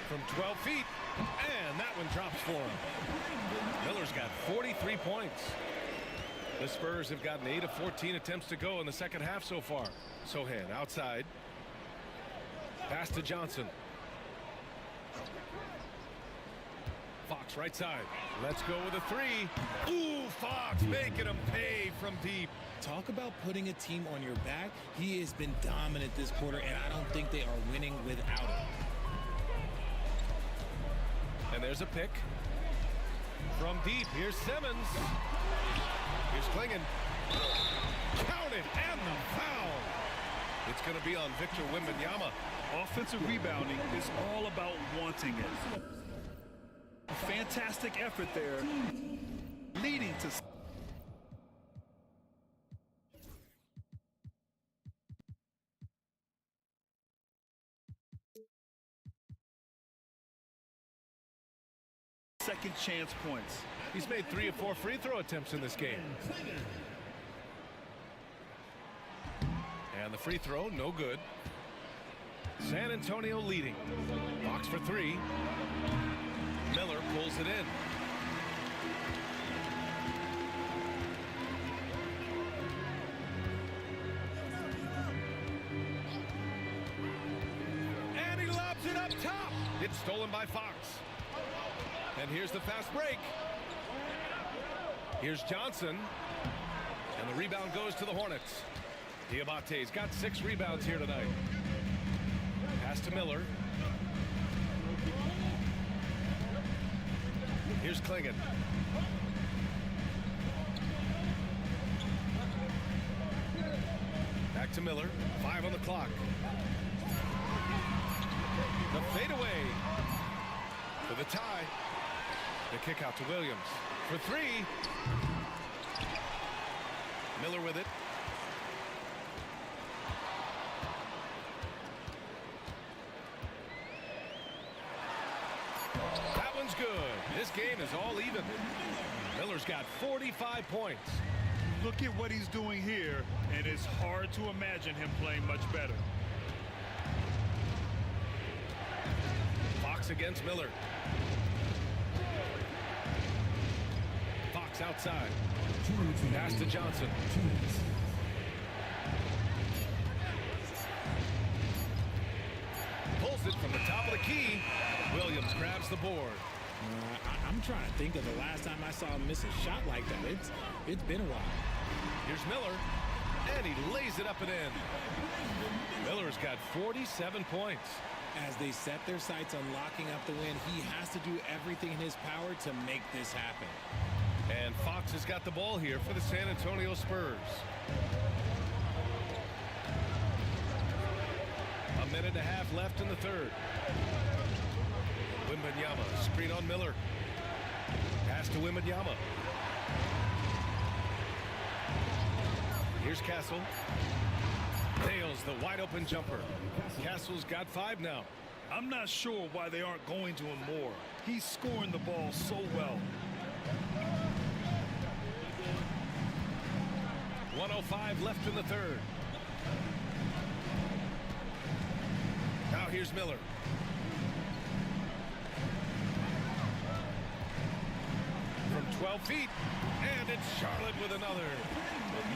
Speaker 3: From 12 feet, And that one drops for him. Miller's got 43 points. The Spurs have gotten 8 of 14 attempts to go in the second half so far. Sohan outside. Pass to Johnson. Fox right side. Let's go with a three. Ooh, Fox making him pay from deep.
Speaker 5: Talk about putting a team on your back. He has been dominant this quarter, and I don't think they are winning without him.
Speaker 3: And there's a pick. From deep, here's Simmons. Here's Klingon. Count it, and the foul. It's going to be on Victor Wembanyama.
Speaker 4: Offensive rebounding is all about wanting it. A fantastic effort there, leading to second chance points.
Speaker 3: He's made 3 of 4 free throw attempts in this game. And the free throw, no good. San Antonio leading. Fox for 3. Miller pulls it in. And he lobs it up top. It's stolen by Fox. And here's the fast break. Here's Johnson. And the rebound goes to the Hornets. Diabate's got 6 rebounds here tonight. Pass to Miller. Here's Klingon. Back to Miller. 5 on the clock. The fadeaway for the tie. The kick out to Williams for 3. Miller with it. That one's good. This game is all even. Miller's got 45 points.
Speaker 4: Look at what he's doing here, and it's hard to imagine him playing much better.
Speaker 3: Fox against Miller. Fox outside. Pass to Johnson. Pulls it from the top of the key. Williams grabs the board.
Speaker 5: I'm trying to think of the last time I saw him miss a shot like that. It's been a while.
Speaker 3: Here's Miller, and he lays it up and in. Miller's got 47 points.
Speaker 5: As they set their sights on locking up the win, he has to do everything in his power to make this happen.
Speaker 3: And Fox has got the ball here for the San Antonio Spurs. A minute and a half left in the third. Wembanyama, screen on Miller. Pass to Wembanyama. Here's Castle. Nails the wide open jumper. Castle's got 5 now.
Speaker 4: I'm not sure why they aren't going to him more. He's scoring the ball so well.
Speaker 3: 1:05 left in the third. Now here's Miller. From 12 feet, and it's Charlotte with another.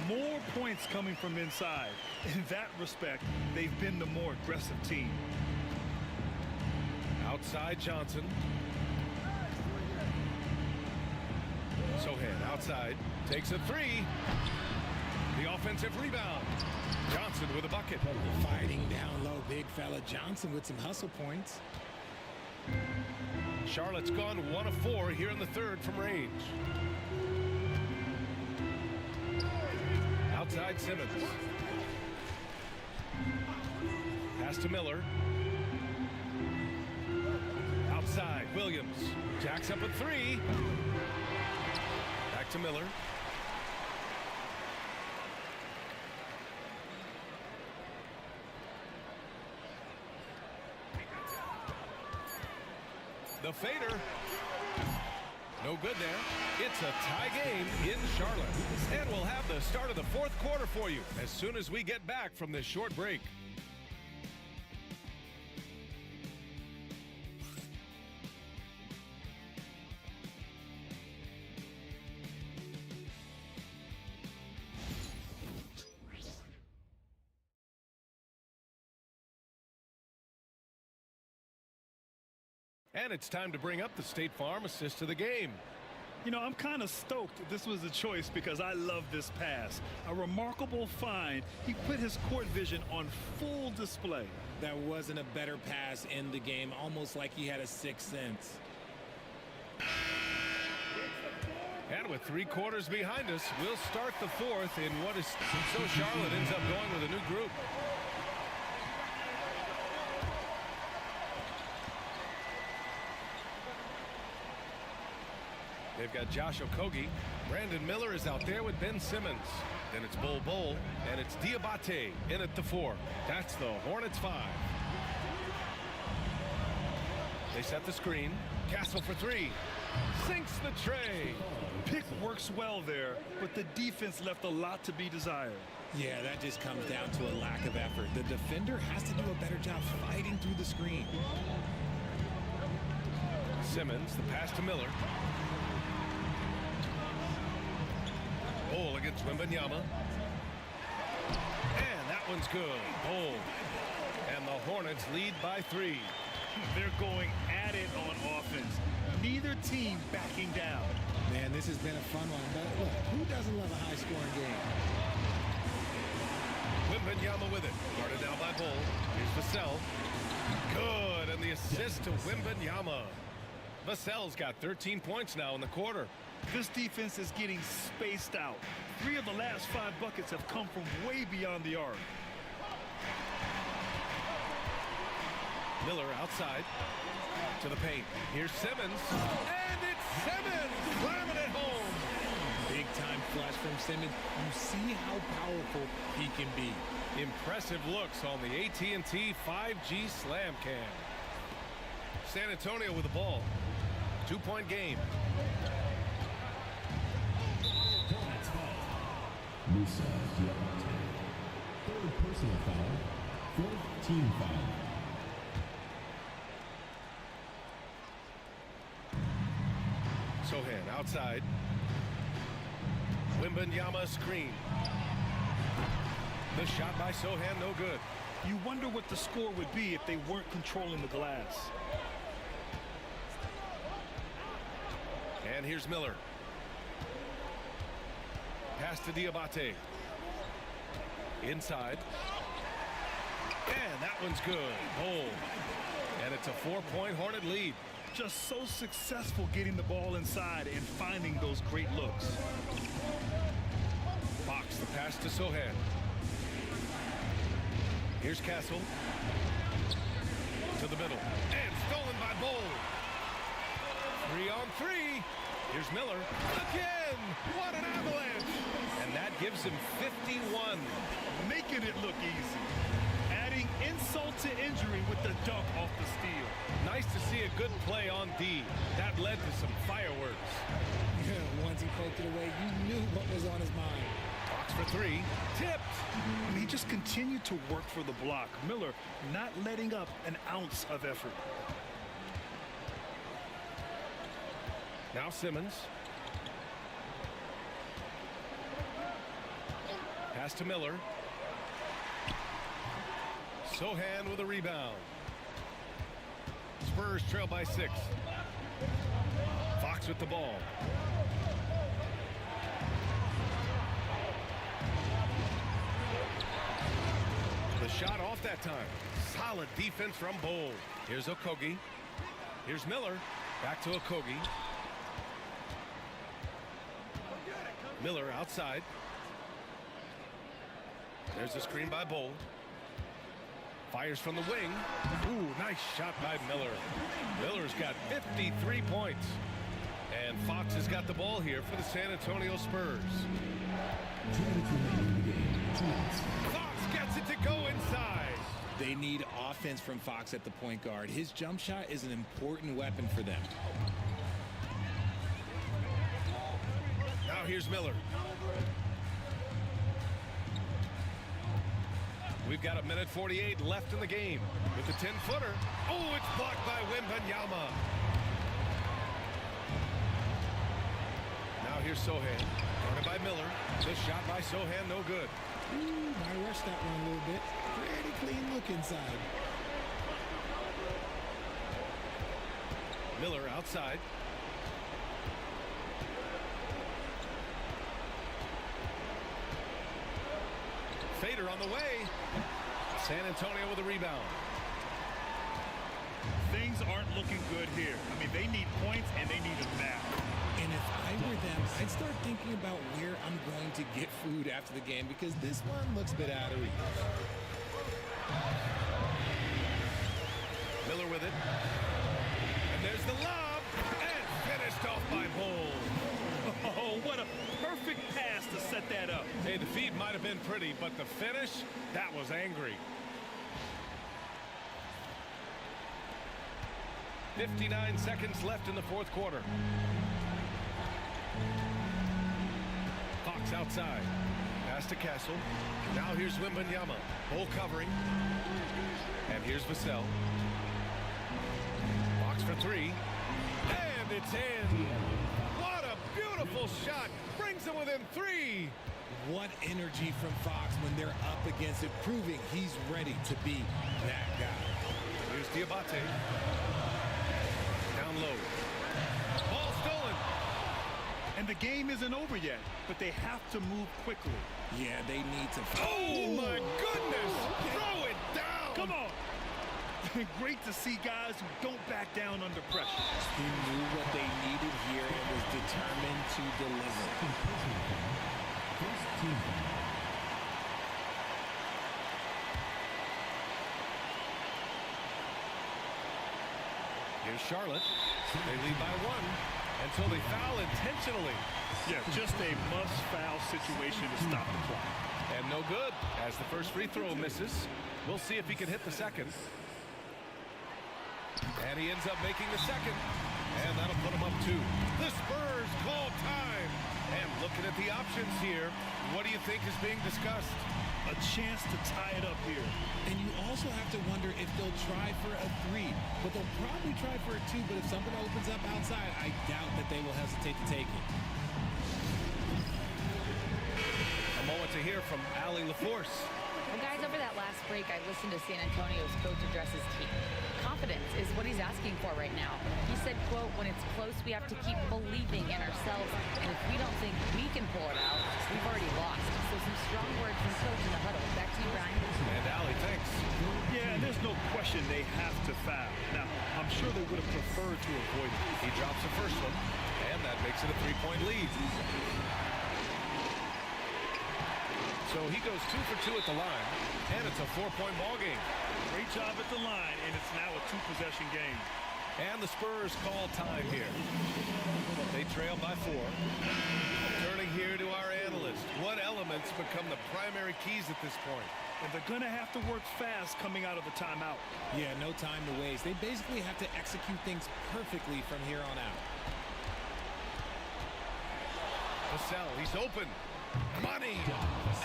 Speaker 4: More points coming from inside. In that respect, they've been the more aggressive team.
Speaker 3: Outside Johnson. Sohan outside. Takes a 3. The offensive rebound. Johnson with a bucket.
Speaker 5: Fighting down low, big fella. Johnson with some hustle points.
Speaker 3: Charlotte's gone 1 of 4 here in the third from range. Outside Simmons. Pass to Miller. Outside Williams. Jacks up a 3. Back to Miller. The fader. No good there. It's a tie game in Charlotte. And we'll have the start of the fourth quarter for you as soon as we get back from this short break. And it's time to bring up the State Farm assist of the game.
Speaker 4: You know, I'm kind of stoked this was a choice because I love this pass. A remarkable find. He put his court vision on full display.
Speaker 5: There wasn't a better pass in the game, almost like he had a sixth sense.
Speaker 3: And with 3 quarters behind us, we'll start the fourth in what is so Charlotte ends up going with a new group. They've got Josh Okogie. Brandon Miller is out there with Ben Simmons. Then it's Bol, and it's Diabate in at the 4. That's the Hornets 5. They set the screen. Castle for 3. Sinks the tray.
Speaker 4: Pick works well there, but the defense left a lot to be desired.
Speaker 5: Yeah, that just comes down to a lack of effort. The defender has to do a better job fighting through the screen.
Speaker 3: Simmons, the pass to Miller. Bol against Wembanyama. And that one's good. Bol. And the Hornets lead by 3.
Speaker 4: They're going at it on offense. Neither team backing down.
Speaker 5: Man, this has been a fun one. But look, who doesn't love a high-scoring game?
Speaker 3: Wembanyama with it. Guarded now by Bol. Here's Vassell. Good. And the assist to Wembanyama. Vassell's got 13 points now in the quarter.
Speaker 4: This defense is getting spaced out. 3 of the last 5 buckets have come from way beyond the arc.
Speaker 3: Miller outside to the paint. Here's Simmons. And it's Simmons slamming it home.
Speaker 5: Big time flash from Simmons. You see how powerful he can be.
Speaker 3: Impressive looks on the AT&T 5G Slam Cam. San Antonio with the ball. 2-point game.
Speaker 7: Hornets foul. Musa Diabate. 3rd personal foul. 4th team foul.
Speaker 3: Sohan outside. Wembanyama screen. The shot by Sohan no good.
Speaker 4: You wonder what the score would be if they weren't controlling the glass.
Speaker 3: And here's Miller. Pass to Diabate. Inside. And that one's good. Bol. And it's a 4-point Hornet lead.
Speaker 4: Just so successful getting the ball inside and finding those great looks.
Speaker 3: Fox, the pass to Sohan. Here's Castle. To the middle. And stolen by Bol. 3 on 3. Here's Miller. Again! What an avalanche! And that gives him 51.
Speaker 4: Making it look easy. Adding insult to injury with the dunk off the steal.
Speaker 3: Nice to see a good play on D. That led to some fireworks.
Speaker 5: Yeah, once he poked it away, you knew what was on his mind.
Speaker 3: Fox for 3. Tipped.
Speaker 4: And he just continued to work for the block. Miller not letting up an ounce of effort.
Speaker 3: Now Simmons. Pass to Miller. Sohan with a rebound. Spurs trail by 6. Fox with the ball. The shot off that time. Solid defense from Bol. Here's Okogie. Here's Miller. Back to Okogie. Miller outside. There's a screen by Bol. Fires from the wing. Ooh, nice shot by Miller. Miller's got 53 points. And Fox has got the ball here for the San Antonio Spurs. Fox gets it to go inside.
Speaker 5: They need offense from Fox at the point guard. His jump shot is an important weapon for them.
Speaker 3: Now here's Miller. We've got 1:48 left in the game with the 10-footer. Oh, it's blocked by Wembanyama. Now here's Sohan. Guarded by Miller. This shot by Sohan, no good.
Speaker 5: Ooh, might rush that one a little bit. Pretty clean look inside.
Speaker 3: Miller outside. Fader on the way. San Antonio with a rebound.
Speaker 4: Things aren't looking good here. I mean, they need points, and they need them now.
Speaker 5: And if I were them, I'd start thinking about where I'm going to get food after the game, because this one looks a bit out of reach.
Speaker 3: Miller with it. And there's the lob. And finished off by Bull.
Speaker 4: Oh, what a perfect pass to set that up.
Speaker 3: Hey, the feed might have been pretty, but the finish, that was angry. 59 seconds left in the fourth quarter. Fox outside. Pass to Castle. Now here's Wembanyama. Bull covering. And here's Vassell. Fox for three. And it's in. What a beautiful shot. Brings them within three.
Speaker 5: What energy from Fox when they're up against it, proving he's ready to be that guy.
Speaker 3: Here's Diabate. Down low. Ball stolen.
Speaker 4: And the game isn't over yet, but they have to move quickly.
Speaker 5: Yeah, they need to.
Speaker 3: Oh, my goodness. Throw it down.
Speaker 4: Come on. Great to see guys who don't back down under pressure.
Speaker 5: He knew what they needed here and was determined to deliver.
Speaker 3: Here's Charlotte. They lead by one until they foul intentionally.
Speaker 4: Yeah, just a must-foul situation to stop the clock.
Speaker 3: And no good as the first free throw misses. We'll see if he can hit the second. And he ends up making the second. And that'll put him up two. The Spurs call time. And looking at the options here, what do you think is being discussed?
Speaker 4: A chance to tie it up here.
Speaker 5: And you also have to wonder if they'll try for a three. But they'll probably try for a two. But if something opens up outside, I doubt that they will hesitate to take it.
Speaker 3: A moment to hear from Allie LaForce.
Speaker 6: Well, guys, over that last break, I listened to San Antonio's coach address his team. Confidence is what he's asking for right now. He said, quote, when it's close, we have to keep believing in ourselves. And if we don't think we can pull it out, we've already lost. So some strong words from coach in the huddle. Back to you, Brian.
Speaker 3: And Allie, thanks.
Speaker 4: Yeah, and there's no question they have to foul. Now, I'm sure they would have preferred to avoid it.
Speaker 3: He drops the first one, and that makes it a three-point lead. So he goes 2 for 2 at the line, and it's a 4-point ball game.
Speaker 4: Great job at the line, and it's now a two-possession game.
Speaker 3: And the Spurs call time here. They trail by 4. Turning here to our analyst. What elements become the primary keys at this point?
Speaker 4: And they're going to have to work fast coming out of the timeout.
Speaker 5: Yeah, no time to waste. They basically have to execute things perfectly from here on out.
Speaker 3: Vassell, he's open. Money!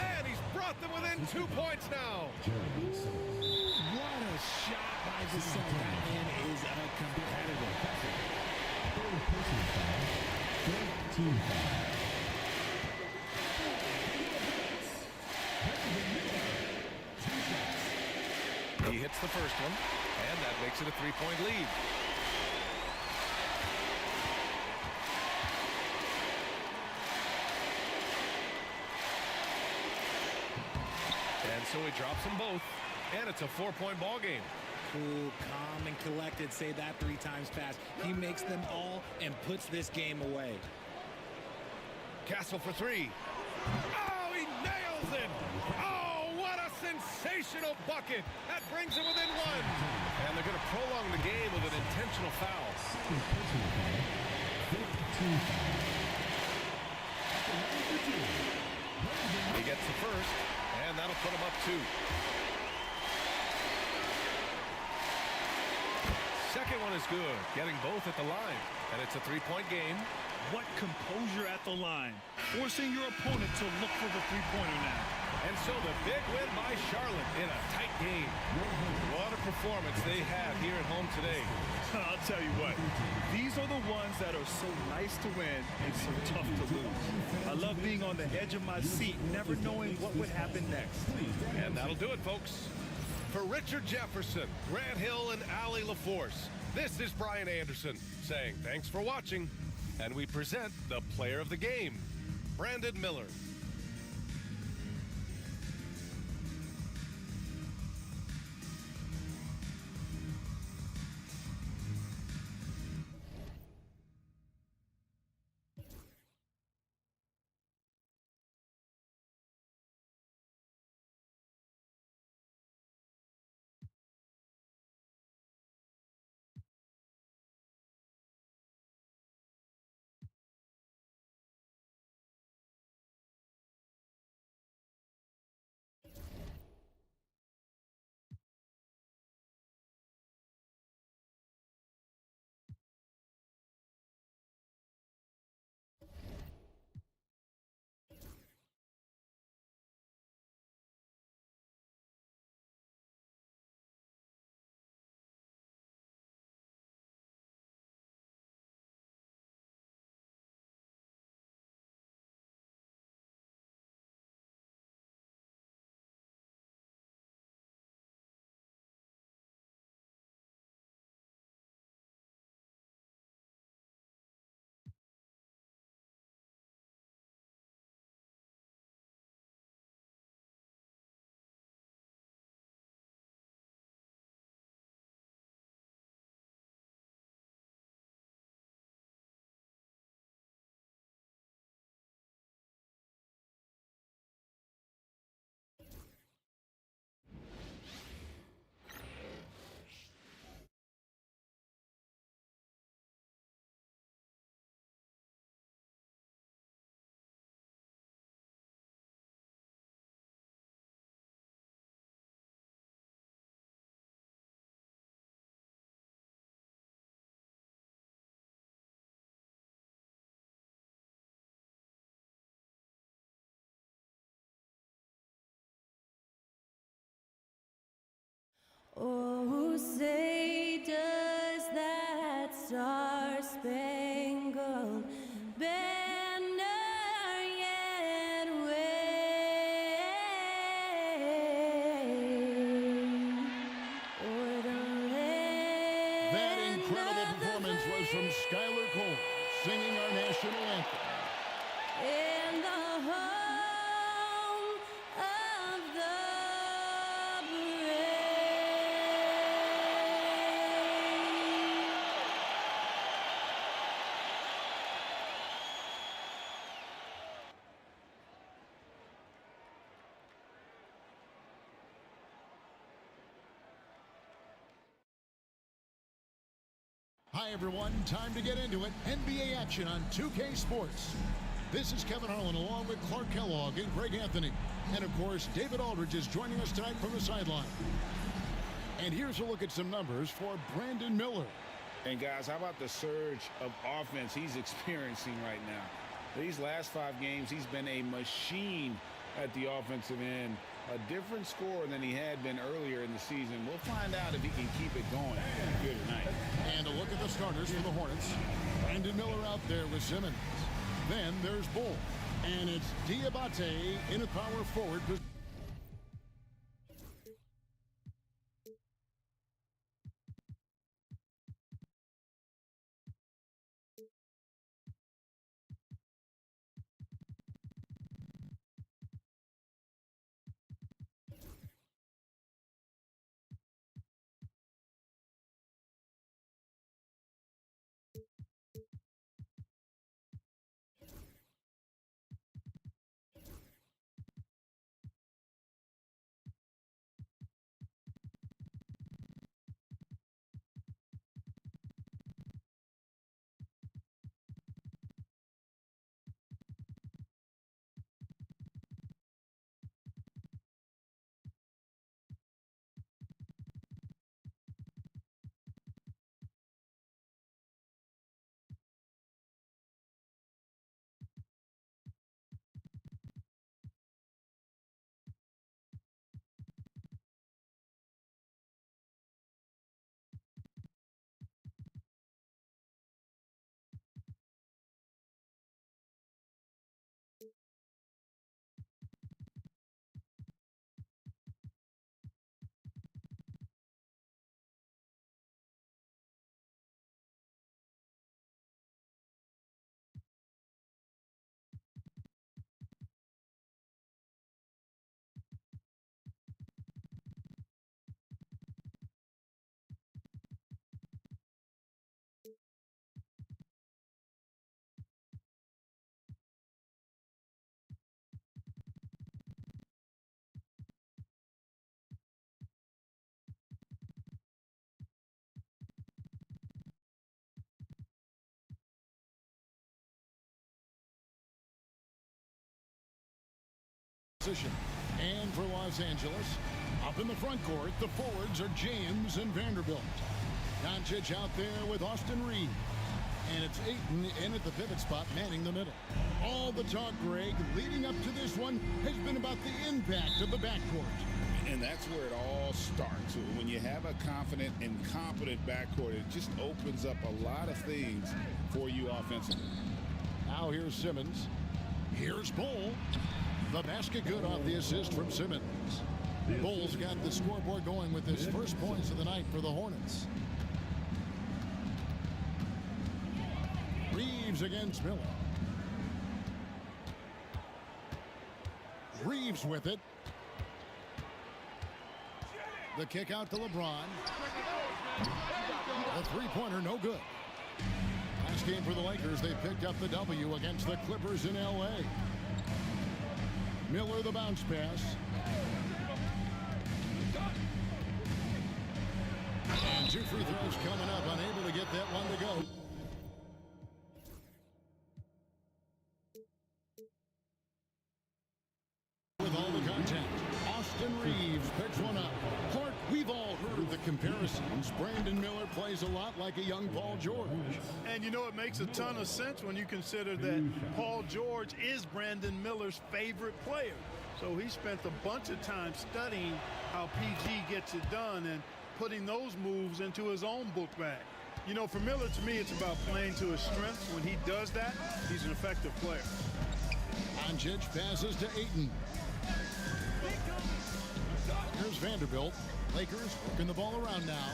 Speaker 3: And he's brought them within 2 points now.
Speaker 5: What a shot by Vassell. That man is a competitor.
Speaker 3: He hits the first one, and that makes it a 3-point lead. And so he drops them both, and it's a 4-point ball game.
Speaker 5: Cool, calm, and collected. Say that 3 times fast. He makes them all and puts this game away.
Speaker 3: Castle for 3. Oh, he nails it! Oh, what a sensational bucket! That brings him within 1. And they're going to prolong the game with an intentional foul. He gets the first, and that'll put him up 2. Second one is good, getting both at the line. And it's a 3-point game.
Speaker 4: What composure at the line, forcing your opponent to look for the three-pointer now.
Speaker 3: And so the big win by Charlotte in a tight game. What a performance they had here at home today.
Speaker 4: I'll tell you what, these are the ones that are so nice to win and so tough to lose. I love being on the edge of my seat, never knowing what would happen next.
Speaker 3: And that'll do it, folks. For Richard Jefferson, Grant Hill, and Allie LaForce, this is Brian Anderson. saying thanks for watching, and we present the player of the game, Brandon Miller.
Speaker 11: Oh, say does that star-spangled banner yet wave o'er the land?
Speaker 12: That incredible performance was from Skylar Cole, singing our national anthem.
Speaker 11: In the home of the brave.
Speaker 12: Hi, everyone. Time to get into it. NBA action on 2K Sports. This is Kevin Harlan along with Clark Kellogg and Greg Anthony. And, of course, David Aldridge is joining us tonight from the sideline. And here's a look at some numbers for Brandon Miller.
Speaker 13: And, guys, how about the surge of offense he's experiencing right now? These last 5 games, he's been a machine at the offensive end. A different score than he had been earlier in the season. We'll find out if he can keep it going here tonight.
Speaker 12: And a look at the starters for the Hornets. Brandon Miller out there with Simmons. Then there's Bull. And it's Diabate in a power forward position. position. And for Los Angeles, up in the front court, the forwards are James and Vanderbilt. Doncic out there with Austin Reed. And it's Ayton in at the pivot spot, manning the middle. All the talk, Greg, leading up to this one has been about the impact of the backcourt.
Speaker 13: And that's where it all starts. When you have a confident and competent backcourt, it just opens up a lot of things for you offensively.
Speaker 12: Now here's Simmons. Here's Bull. The basket good off the assist from Simmons. Bull's got the scoreboard going with his first points of the night for the Hornets. Reeves against Miller. Reeves with it. The kick out to LeBron. The three-pointer no good. Last game for the Lakers, they picked up the W against the Clippers in L.A. Miller the bounce pass. And 2 free throws coming up, unable to get that one to go. With all the contact, Austin Reeves picks one up. Clark, we've all heard the comparisons. Brandon Miller plays a lot like a young Paul George.
Speaker 14: And you know, it makes a ton of sense when you consider that Paul George is Brandon Miller's favorite player. So he spent a bunch of time studying how PG gets it done and putting those moves into his own book bag. You know, for Miller, to me, it's about playing to his strengths. When he does that, he's an effective player.
Speaker 12: Doncic passes to Ayton. Here's Vanderbilt. Lakers working the ball around now.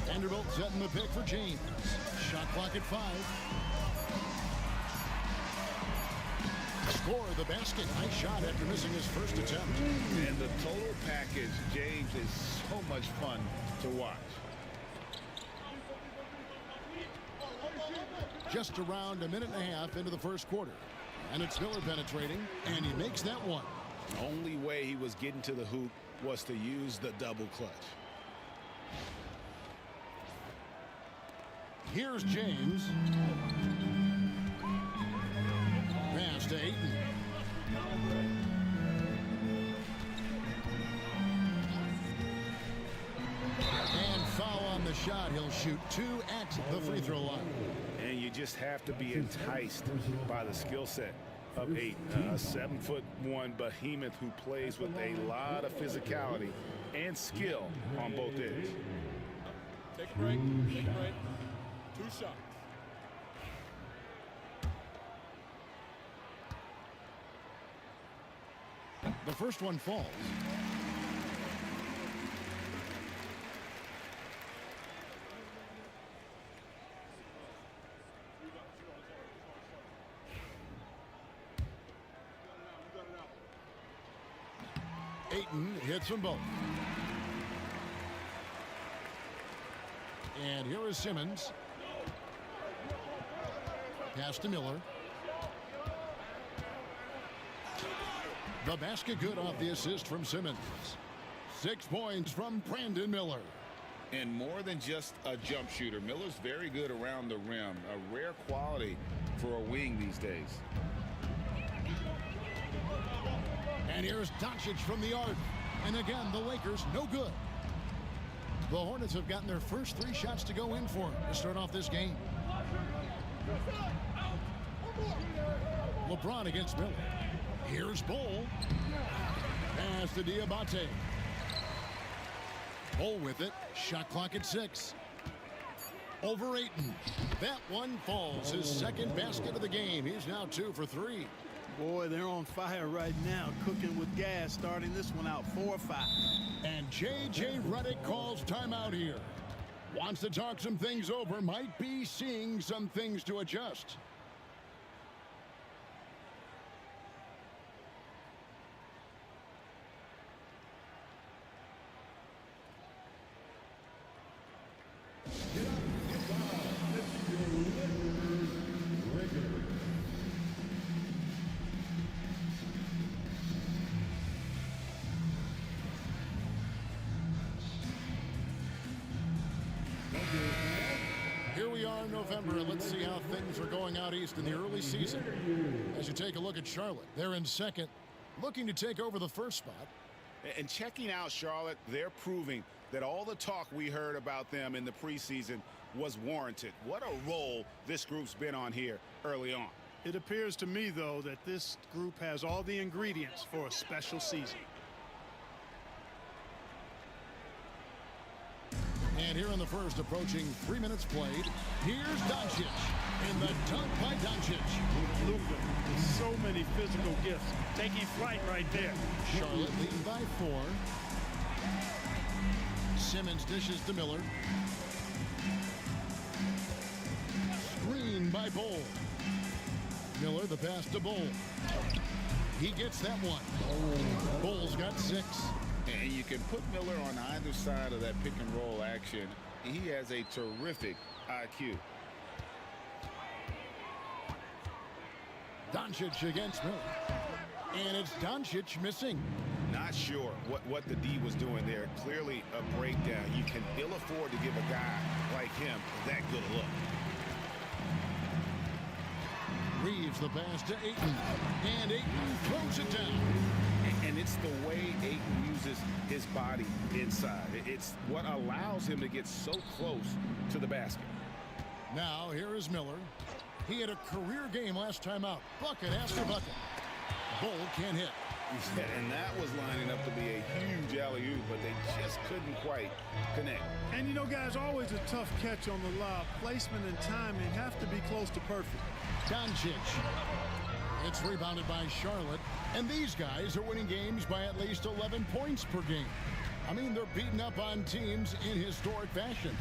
Speaker 12: Vanderbilt setting the pick for James. Shot clock at 5. Score the basket. Nice shot after missing his first attempt.
Speaker 13: And the total package, James, is so much fun to watch.
Speaker 12: Just around a minute and a half into the first quarter. And it's Miller penetrating, and he makes that one.
Speaker 13: The only way he was getting to the hoop was to use the double clutch.
Speaker 12: Here's James. Pass to Ayton. And foul on the shot. He'll shoot 2 at the free throw line.
Speaker 13: And you just have to be enticed by the skill set of Ayton, a 7'1" behemoth who plays with a lot of physicality and skill on both ends.
Speaker 9: Take a break. Take a break. 2 shots.
Speaker 12: The first one falls. Ayton hits them both. And here is Simmons. Pass to Miller. The basket good off the assist from Simmons. 6 points from Brandon Miller.
Speaker 13: And more than just a jump shooter, Miller's very good around the rim. A rare quality for a wing these days.
Speaker 12: And here's Doncic from the arc. And again, the Lakers no good. The Hornets have gotten their first 3 shots to go in for them to start off this game. LeBron against Miller. Here's Bull. Pass to Diabate. Bull with it. Shot clock at 6. Over Ayton. That one falls. His second basket of the game. He's now 2 for 3.
Speaker 14: Boy, they're on fire right now, cooking with gas, starting this one out 4-5.
Speaker 12: And J.J. Redick calls timeout here. Wants to talk some things over. Might be seeing some things to adjust. November, and let's see how things are going out east in the early season. As you take a look at Charlotte, they're in second, looking to take over the first spot.
Speaker 13: And checking out Charlotte, they're proving that all the talk we heard about them in the preseason was warranted. What a role this group's been on here early on.
Speaker 14: It appears to me, though, that this group has all the ingredients for a special season.
Speaker 12: And here in the first, approaching 3 minutes played, here's Doncic. And the dunk by Doncic.
Speaker 14: Luka with so many physical gifts, taking flight right there.
Speaker 12: Charlotte leading by 4. Simmons dishes to Miller. Screen by Bull. Miller the pass to Bull. He gets that one. Bull's got 6.
Speaker 13: And you can put Miller on either side of that pick and roll action. He has a terrific IQ.
Speaker 12: Doncic against Miller. And it's Doncic missing.
Speaker 13: Not sure what the D was doing there. Clearly a breakdown. You can ill afford to give a guy like him that good a look.
Speaker 12: Reeves the pass to Ayton. And Ayton throws it down.
Speaker 13: And it's the way Ayton uses his body inside. It's what allows him to get so close to the basket.
Speaker 12: Now here is Miller. He had a career game last time out. Bucket after bucket. Bull can't hit.
Speaker 13: And that was lining up to be a huge alley-oop, but they just couldn't quite connect.
Speaker 14: And, you know, guys, always a tough catch on the lob. Placement and timing have to be close to perfect.
Speaker 12: Doncic. It's rebounded by Charlotte. And these guys are winning games by at least 11 points per game. I mean, they're beating up on teams in historic fashion.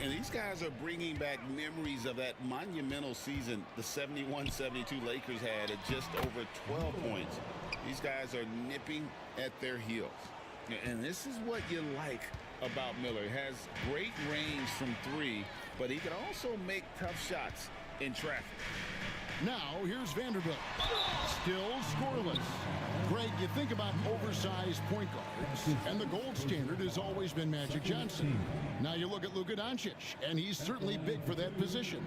Speaker 13: And these guys are bringing back memories of that monumental season the 71-72 Lakers had at just over 12 points. These guys are nipping at their heels. And this is what you like about Miller. He has great range from 3, but he can also make tough shots in traffic.
Speaker 12: Now, here's Vanderbilt. Still scoreless. Greg, you think about oversized point guards, and the gold standard has always been Magic Johnson. Now you look at Luka Doncic, and he's certainly big for that position.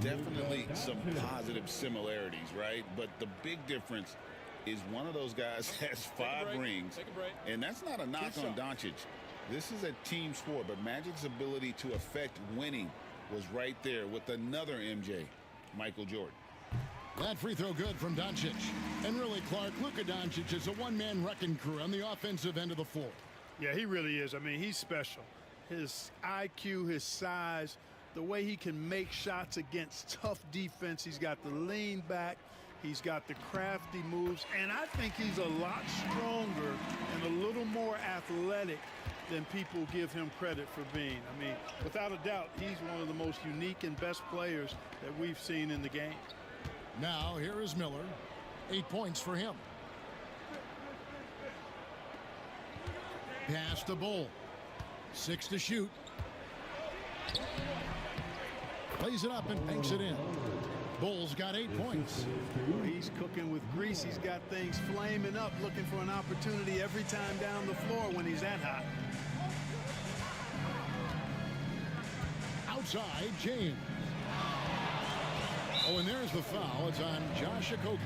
Speaker 13: Definitely some positive similarities, right? But the big difference is one of those guys has 5 rings, and that's not a knock on Doncic. This is a team sport, but Magic's ability to affect winning was right there with another MJ, Michael Jordan.
Speaker 12: That free throw good from Doncic. And really, Clark, Luka Doncic is a one-man wrecking crew on the offensive end of the floor.
Speaker 14: Yeah, he really is. I mean, he's special. His IQ, his size, the way he can make shots against tough defense. He's got the lean back. He's got the crafty moves. And I think he's a lot stronger and a little more athletic than people give him credit for being. I mean, without a doubt, he's one of the most unique and best players that we've seen in the game.
Speaker 12: Now, here is Miller. 8 points for him. Pass to Bull. 6 to shoot. Plays it up and banks it in. Bull's got 8 points.
Speaker 14: He's cooking with grease. He's got things flaming up, looking for an opportunity every time down the floor when he's that hot.
Speaker 12: Outside, James. Oh, and there's the foul. It's on Josh Okogie.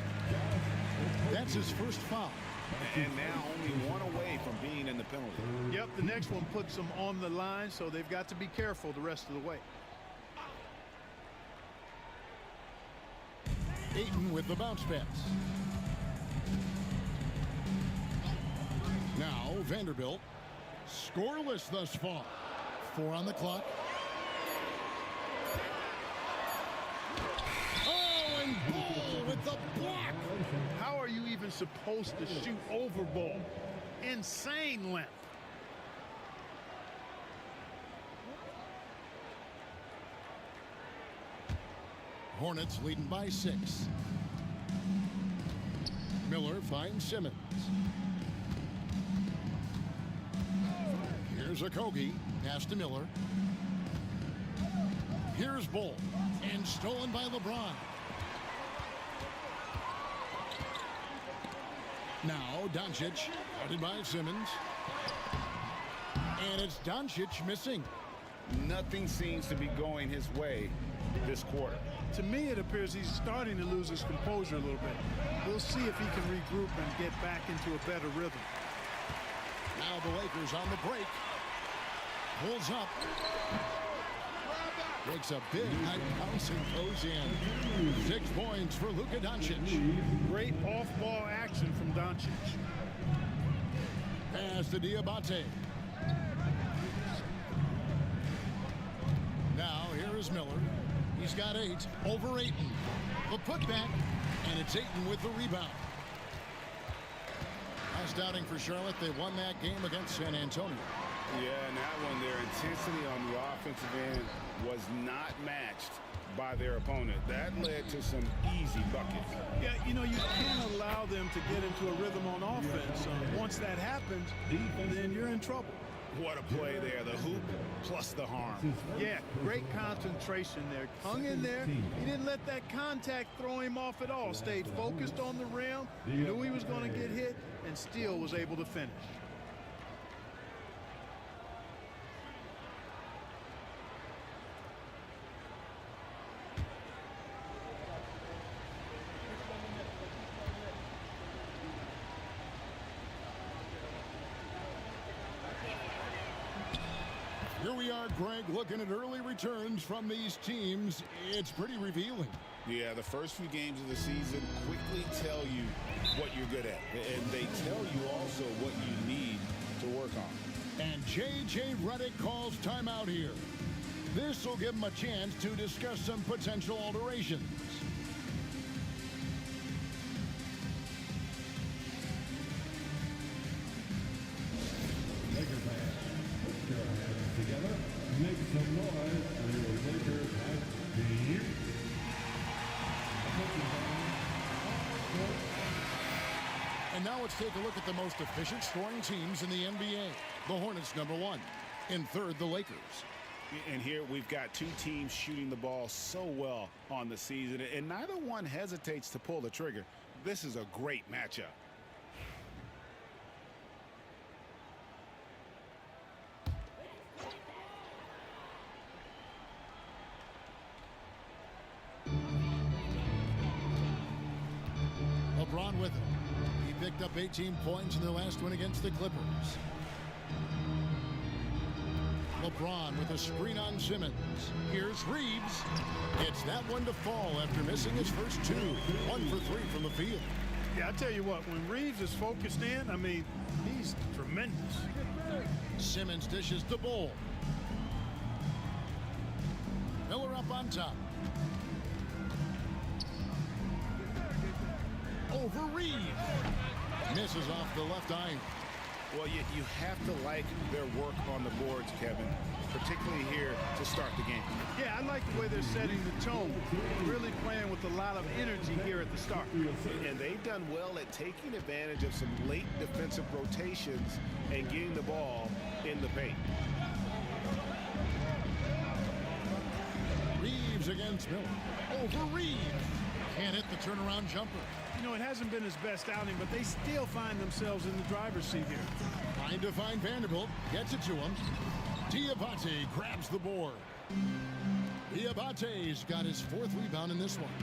Speaker 12: That's his first foul.
Speaker 13: And now only 1 away from being in the penalty.
Speaker 14: Yep, the next one puts them on the line, so they've got to be careful the rest of the way.
Speaker 12: Ayton with the bounce pass. Now Vanderbilt, scoreless thus far. 4 on the clock. Oh, and Bull with the block.
Speaker 14: How are you even supposed to shoot over Bull? Insane length.
Speaker 12: Hornets leading by 6. Miller finds Simmons. Here's Okogie. Pass to Miller. Here's Bull. And stolen by LeBron. Now Doncic. Guarded by Simmons. And it's Doncic missing.
Speaker 13: Nothing seems to be going his way this quarter.
Speaker 14: To me, it appears he's starting to lose his composure a little bit. We'll see if he can regroup and get back into a better rhythm.
Speaker 12: Now the Lakers on the break. Pulls up. Takes a big high bounce and goes in. 6 points for Luka Doncic.
Speaker 14: Great off-ball action from Doncic.
Speaker 12: Pass to Diabate. Now here is Miller. He's got 8 over Ayton. The putback, and it's Ayton with the rebound. Last outing for Charlotte, they won that game against San Antonio.
Speaker 13: Yeah, and that one, their intensity on the offensive end was not matched by their opponent. That led to some easy buckets.
Speaker 14: Yeah, you know, you can't allow them to get into a rhythm on offense. Once that happens, then you're in trouble.
Speaker 13: What a play there, the hoop plus the harm.
Speaker 14: Yeah, great concentration there. Hung in there. He didn't let that contact throw him off at all. Stayed focused on the rim, knew he was going to get hit, and still was able to finish.
Speaker 12: Here we are, Greg, looking at early returns from these teams. It's pretty revealing.
Speaker 13: Yeah, the first few games of the season quickly tell you what you're good at. And they tell you also what you need to work on.
Speaker 12: And J.J. Redick calls timeout here. This will give him a chance to discuss some potential alterations.
Speaker 7: Laker fans, put your hands together, make some noise for your Lakers and team.
Speaker 12: And now let's take a look at the most efficient scoring teams in the NBA. The Hornets, #1. In third, the Lakers.
Speaker 13: And here we've got 2 teams shooting the ball so well on the season, and neither one hesitates to pull the trigger. This is a great matchup.
Speaker 12: LeBron with it. He picked up 18 points in their last win against the Clippers. LeBron with a screen on Simmons. Here's Reeves. It's that one to fall after missing his first 2. 1 for 3 from the field.
Speaker 14: Yeah, I tell you what, when Reeves is focused in, I mean, he's tremendous.
Speaker 12: Simmons dishes the Bull. Miller up on top. Over Reeves. Misses off the left iron.
Speaker 13: Well, you have to like their work on the boards, Kevin, particularly here to start the game.
Speaker 14: Yeah, I like the way they're setting the tone. Really playing with a lot of energy here at the start.
Speaker 13: And they've done well at taking advantage of some late defensive rotations and getting the ball in the paint.
Speaker 12: Reeves against Miller. Over Reeves. Can't hit the turnaround jumper.
Speaker 14: You know, it hasn't been his best outing, but they still find themselves in the driver's seat here.
Speaker 12: Trying to find Vanderbilt. Gets it to him. Diabate grabs the board. Diabate's got his 4th rebound in this one.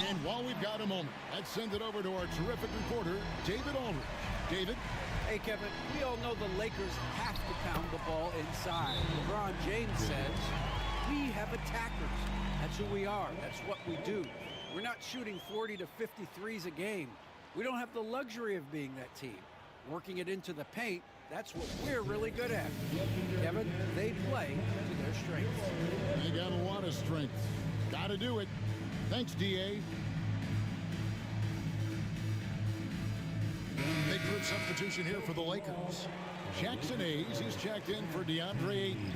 Speaker 12: And while we've got a moment, let's send it over to our terrific reporter, David Aldridge. David?
Speaker 15: Hey, Kevin, we all know the Lakers have to pound the ball inside. LeBron James says, we have attackers. That's who we are. That's what we do. We're not shooting 40 to 53s a game. We don't have the luxury of being that team. Working it into the paint, that's what we're really good at. Kevin, they play to their strengths.
Speaker 12: They got a lot of strength. Got to do it. Thanks, D.A. Big group substitution here for the Lakers. Jackson Hayes, he's checked in for DeAndre Ayton.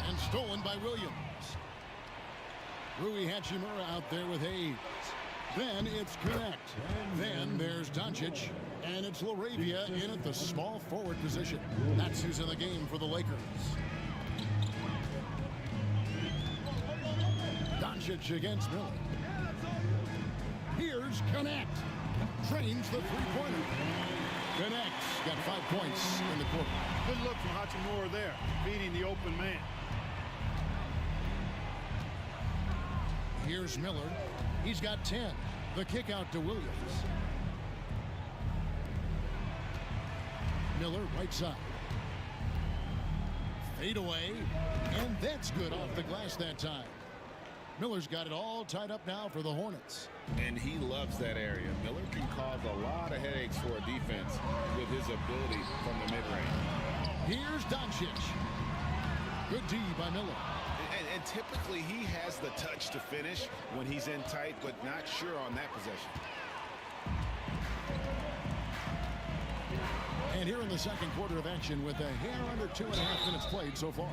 Speaker 12: And stolen by Williams. Rui Hachimura out there with Hayes. Then it's Connect. Then there's Doncic. And it's LaRavia in at the small forward position. That's who's in the game for the Lakers. Doncic against Miller. Here's Connect. Drains the three-pointer. Connects. Got 5 points in the quarter.
Speaker 14: Good look from Hachimura there, beating the open man.
Speaker 12: Here's Miller. He's got 10. The kick out to Williams. Miller right side. Fade away. And that's good off the glass that time. Miller's got it all tied up now for the Hornets.
Speaker 13: And he loves that area. Miller can cause a lot of headaches for a defense with his ability from the mid-range.
Speaker 12: Here's Doncic. Good D by Miller.
Speaker 13: And typically he has the touch to finish when he's in tight, but not sure on that possession.
Speaker 12: And here in the second quarter of action with a hair under 2.5 minutes played so far.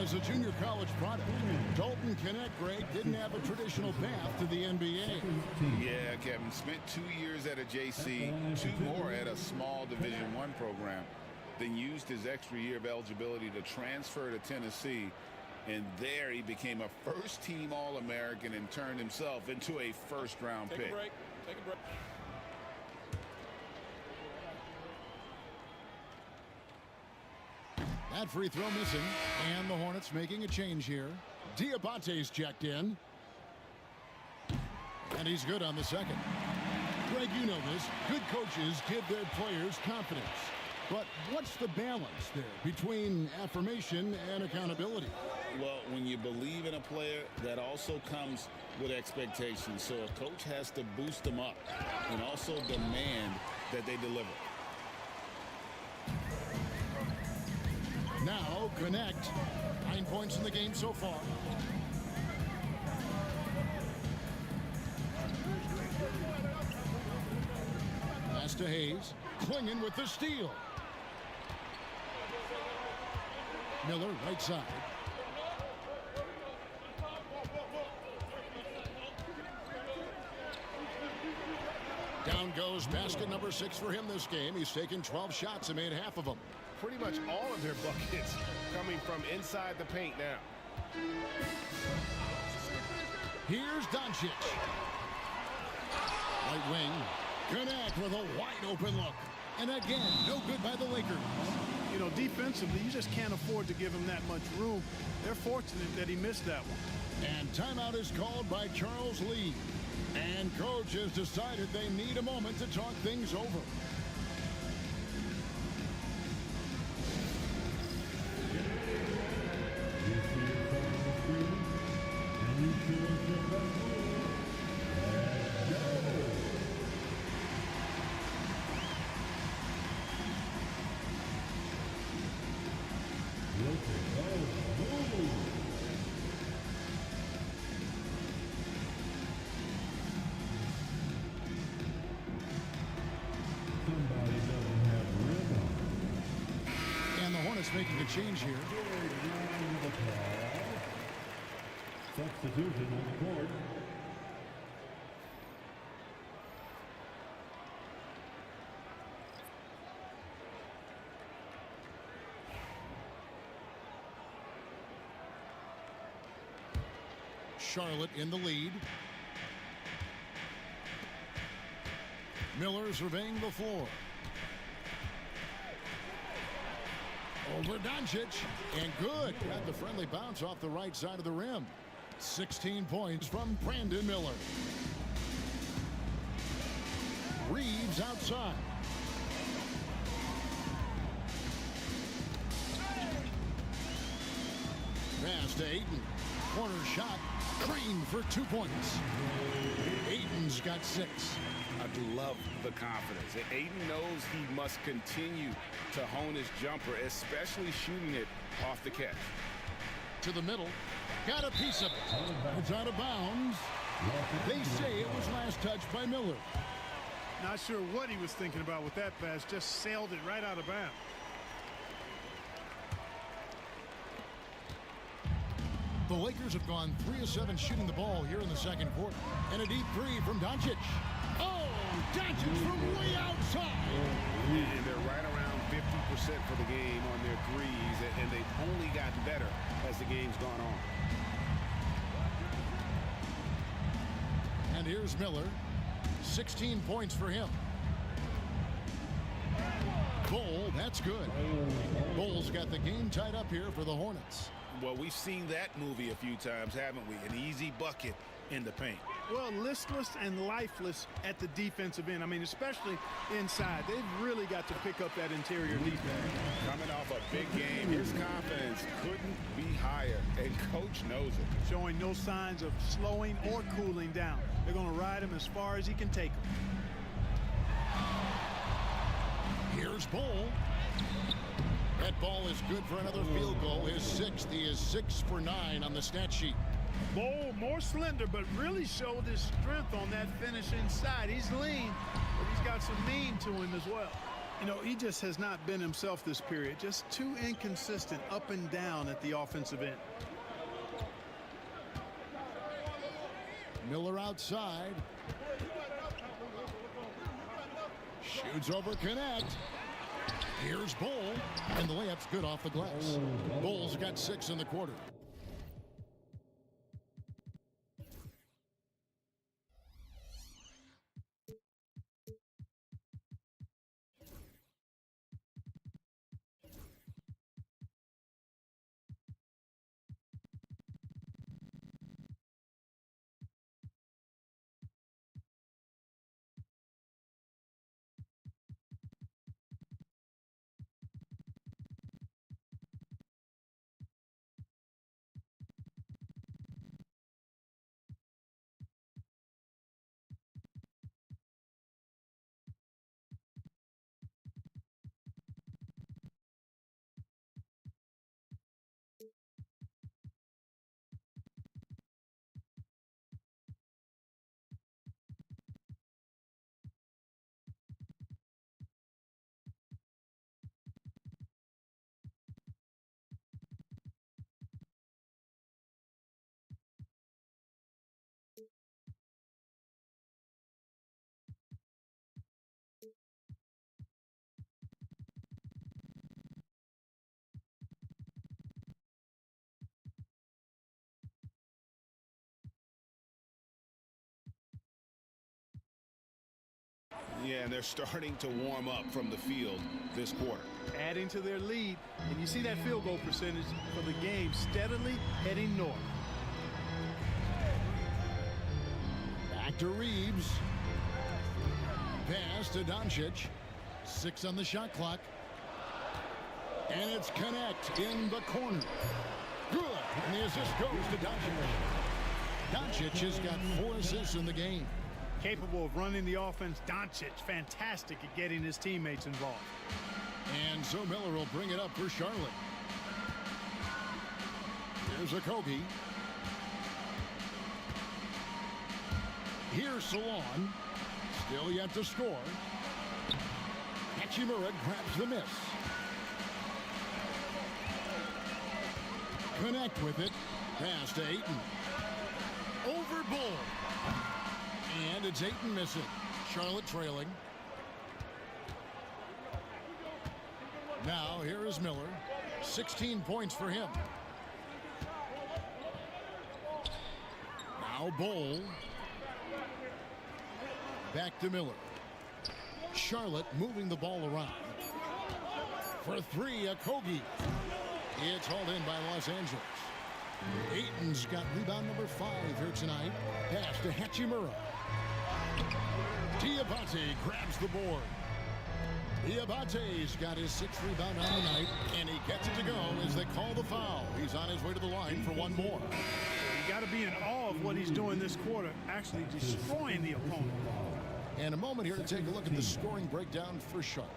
Speaker 12: As a junior college product, Dalton Knecht, Greg, didn't have a traditional path to the NBA.
Speaker 13: Yeah, Kevin, spent 2 years at a JC, 2 more at a small Division I program, then used his extra year of eligibility to transfer to Tennessee. And there he became a first-team All-American and turned himself into a first-round pick.
Speaker 8: Take a break.
Speaker 12: That free throw missing, and the Hornets making a change here. Diabate's checked in. And he's good on the second. Greg, you know this. Good coaches give their players confidence. But what's the balance there between affirmation and accountability?
Speaker 13: Well, when you believe in a player, that also comes with expectations. So a coach has to boost them up and also demand that they deliver.
Speaker 12: Now, Knecht. 9 points in the game so far. Pass to Hayes. Klingen with the steal. Miller, right side. Down goes basket number 6 for him this game. He's taken 12 shots and made half of them.
Speaker 3: Pretty much all of their buckets coming from inside the paint now.
Speaker 12: Here's Doncic. Right wing. Knecht with a wide open look. And again, no good by the Lakers.
Speaker 14: You know, defensively, you just can't afford to give him that much room. They're fortunate that he missed that one.
Speaker 12: And timeout is called by Charles Lee. And coach has decided they need a moment to talk things over. Making a change here.
Speaker 7: Substitution on the court.
Speaker 12: Charlotte in the lead. Miller surveying the floor. Over Doncic, and good. Got the friendly bounce off the right side of the rim. 16 points from Brandon Miller. Reeves outside. Pass to Ayton. Corner shot. Green for 2 points. Ayton's got 6.
Speaker 13: I love the confidence. Ayton knows he must continue to hone his jumper, especially shooting it off the catch.
Speaker 12: To the middle. Got a piece of it. It's out of bounds. They say it was last touched by Miller.
Speaker 14: Not sure what he was thinking about with that pass. Just sailed it right out of bounds.
Speaker 12: The Lakers have gone 3 of 7 shooting the ball here in the second quarter. And a deep 3 from Doncic. Oh, Doncic from way outside.
Speaker 13: And they're right around 50% for the game on their threes, and they've only gotten better as the game's gone on.
Speaker 12: And here's Miller. 16 points for him. Bull, that's good. Bull's got the game tied up here for the Hornets.
Speaker 13: Well, we've seen that movie a few times, haven't we? An easy bucket in the paint.
Speaker 14: Well, listless and lifeless at the defensive end. I mean, especially inside. They've really got to pick up that interior defense.
Speaker 13: Coming off a big game, his confidence couldn't be higher, and coach knows it.
Speaker 14: Showing no signs of slowing or cooling down. They're going to ride him as far as he can take him.
Speaker 12: Here's Bull. That ball is good for another field goal. His 6th. He is 6 for 9 on the stat sheet.
Speaker 14: Bull, more slender, but really showed his strength on that finish inside. He's lean, but he's got some mean to him as well. You know, he just has not been himself this period. Just too inconsistent up and down at the offensive end.
Speaker 12: Miller outside. Shoots over Connect. Here's Bull, and the layup's good off the glass. Bull's got 6 in the quarter.
Speaker 13: Yeah, and they're starting to warm up from the field this quarter.
Speaker 14: Adding to their lead, and you see that field goal percentage for the game steadily heading north.
Speaker 12: Back to Reeves. Pass to Doncic. 6 on the shot clock. And it's Connect in the corner. Good. And the assist goes to Doncic. Doncic has got 4 assists in the game.
Speaker 14: Capable of running the offense. Doncic, fantastic at getting his teammates involved.
Speaker 12: And so Miller will bring it up for Charlotte. Here's Okogie. Here's Salon. Still yet to score. Hachimura grabs the miss. Connect with it. Pass to Ayton. Over Bull. And it's Ayton missing. Charlotte trailing. Now here is Miller. 16 points for him. Now Bull. Back to Miller. Charlotte moving the ball around. For 3, Okogie. It's hauled in by Los Angeles. Ayton's got rebound number 5 here tonight. Pass to Hachimura. Diabate grabs the board. Diabate's got his 6th rebound on the night, and he gets it to go as they call the foul. He's on his way to the line for one more.
Speaker 14: You got to be in awe of what he's doing this quarter, actually destroying the opponent.
Speaker 12: And a moment here to take a look at the scoring breakdown for Charlotte.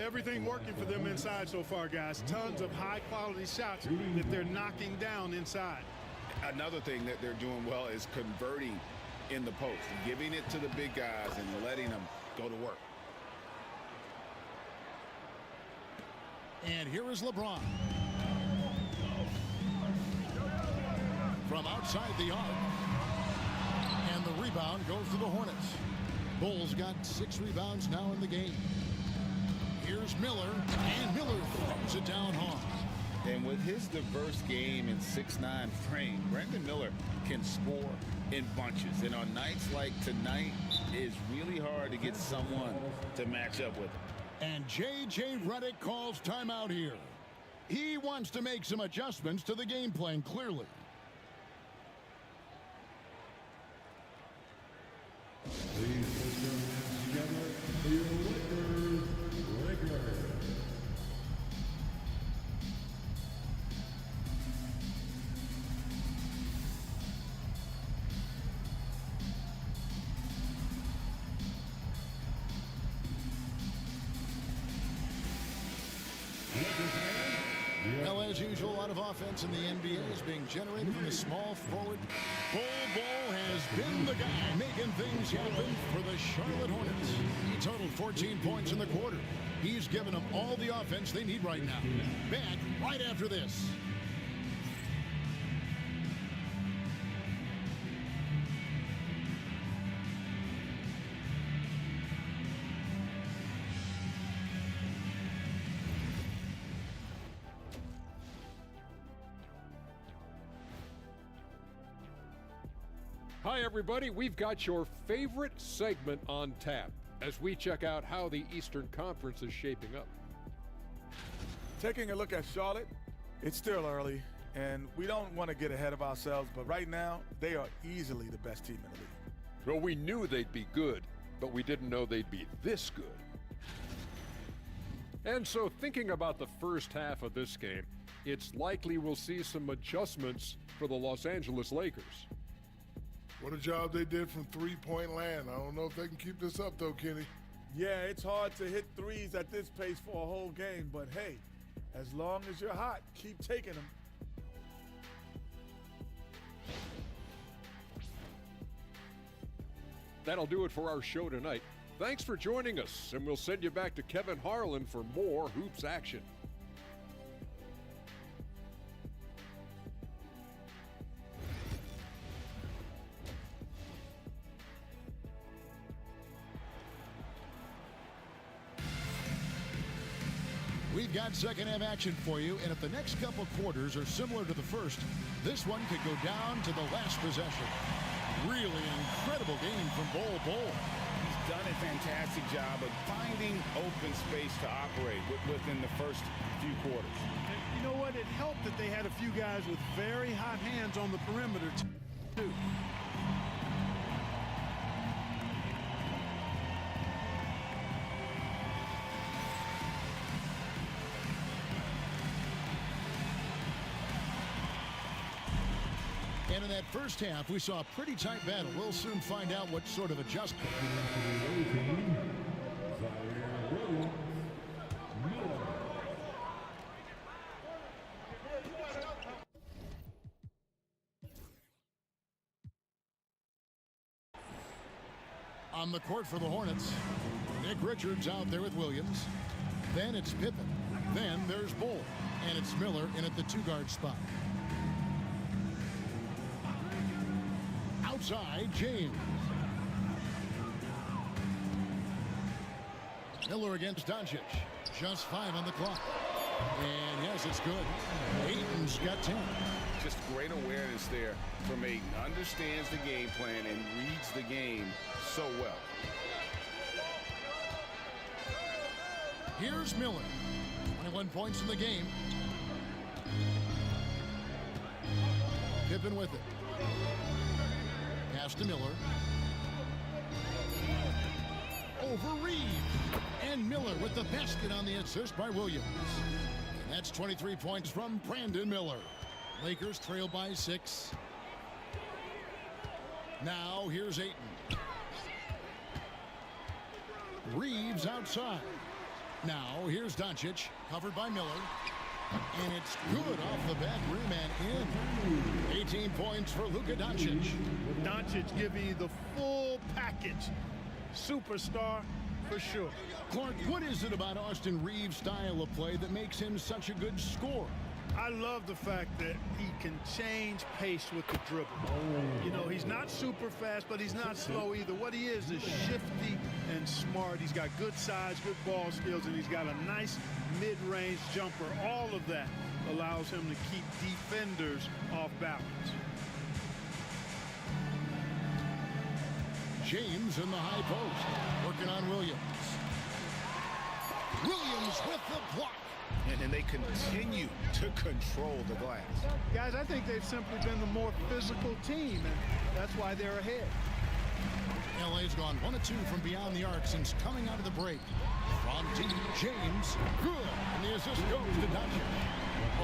Speaker 14: Everything working for them inside so far, guys. Tons of high-quality shots that they're knocking down inside.
Speaker 13: Another thing that they're doing well is converting in the post, giving it to the big guys and letting them go to work.
Speaker 12: And here is LeBron. From outside the arc. And the rebound goes to the Hornets. Bulls got 6 rebounds now in the game. Here's Miller, and Miller throws it down hard.
Speaker 13: And with his diverse game and 6'9" frame, Brandon Miller can score in bunches. And on nights like tonight, it's really hard to get someone to match up with him.
Speaker 12: And J.J. Redick calls timeout here. He wants to make some adjustments to the game plan, clearly.
Speaker 7: Please put your hands together for your Lakers.
Speaker 12: Well, as usual, a lot of offense in the NBA is being generated from the small forward. Bol has been the guy making things happen for the Charlotte Hornets. He totaled 14 points in the quarter. He's given them all the offense they need right now. Back right after this.
Speaker 8: Hi, everybody. We've got your favorite segment on tap as we check out how the Eastern Conference is shaping up.
Speaker 9: Taking a look at Charlotte, it's still early, and we don't want to get ahead of ourselves, but right now, they are easily the best team in the league.
Speaker 8: Well, we knew they'd be good, but we didn't know they'd be this good. And so thinking about the first half of this game, it's likely we'll see some adjustments for the Los Angeles Lakers.
Speaker 10: What a job they did from three-point land. I don't know if they can keep this up, though, Kenny.
Speaker 9: Yeah, it's hard to hit threes at this pace for a whole game, but hey, as long as you're hot, keep taking them.
Speaker 8: That'll do it for our show tonight. Thanks for joining us, and we'll send you back to Kevin Harlan for more hoops action.
Speaker 12: We've got second half action for you, and if the next couple quarters are similar to the first, this one could go down to the last possession. Really incredible game from Bol.
Speaker 13: He's done a fantastic job of finding open space to operate within the first few quarters.
Speaker 14: And you know what? It helped that they had a few guys with very hot hands on the perimeter, too.
Speaker 12: And in that first half, we saw a pretty tight battle. We'll soon find out what sort of adjustment. On the court for the Hornets, Nick Richards out there with Williams. Then it's Pippen. Then there's Bol. And it's Miller in at the two-guard spot. Outside, James. Miller against Doncic. Just 5 on the clock. And yes, it's good. Ayton's got 10.
Speaker 13: Just great awareness there from Ayton. Understands the game plan and reads the game so well.
Speaker 12: Here's Miller. 21 points in the game. Pippen with it. Pass to Miller. Over Reeves. And Miller with the basket on the assist by Williams. And that's 23 points from Brandon Miller. Lakers trail by 6. Now here's Ayton. Reeves outside. Now here's Doncic, covered by Miller. And it's good off the back rim and in. 18 points for Luka Doncic.
Speaker 14: Doncic giving you the full package. Superstar for sure.
Speaker 12: Clark, what is it about Austin Reeves' style of play that makes him such a good scorer?
Speaker 14: I love the fact that he can change pace with the dribble. You know, he's not super fast, but he's not slow either. What he is shifty and smart. He's got good size, good ball skills, and he's got a nice mid-range jumper. All of that allows him to keep defenders off balance.
Speaker 12: James in the high post, working on Williams. Williams with the block.
Speaker 13: And they continue to control the glass.
Speaker 14: Guys, I think they've simply been the more physical team, and that's why they're ahead.
Speaker 12: LA's gone 1 of 2 from beyond the arc since coming out of the break. From deep, James, good. And the assist goes to Doncic.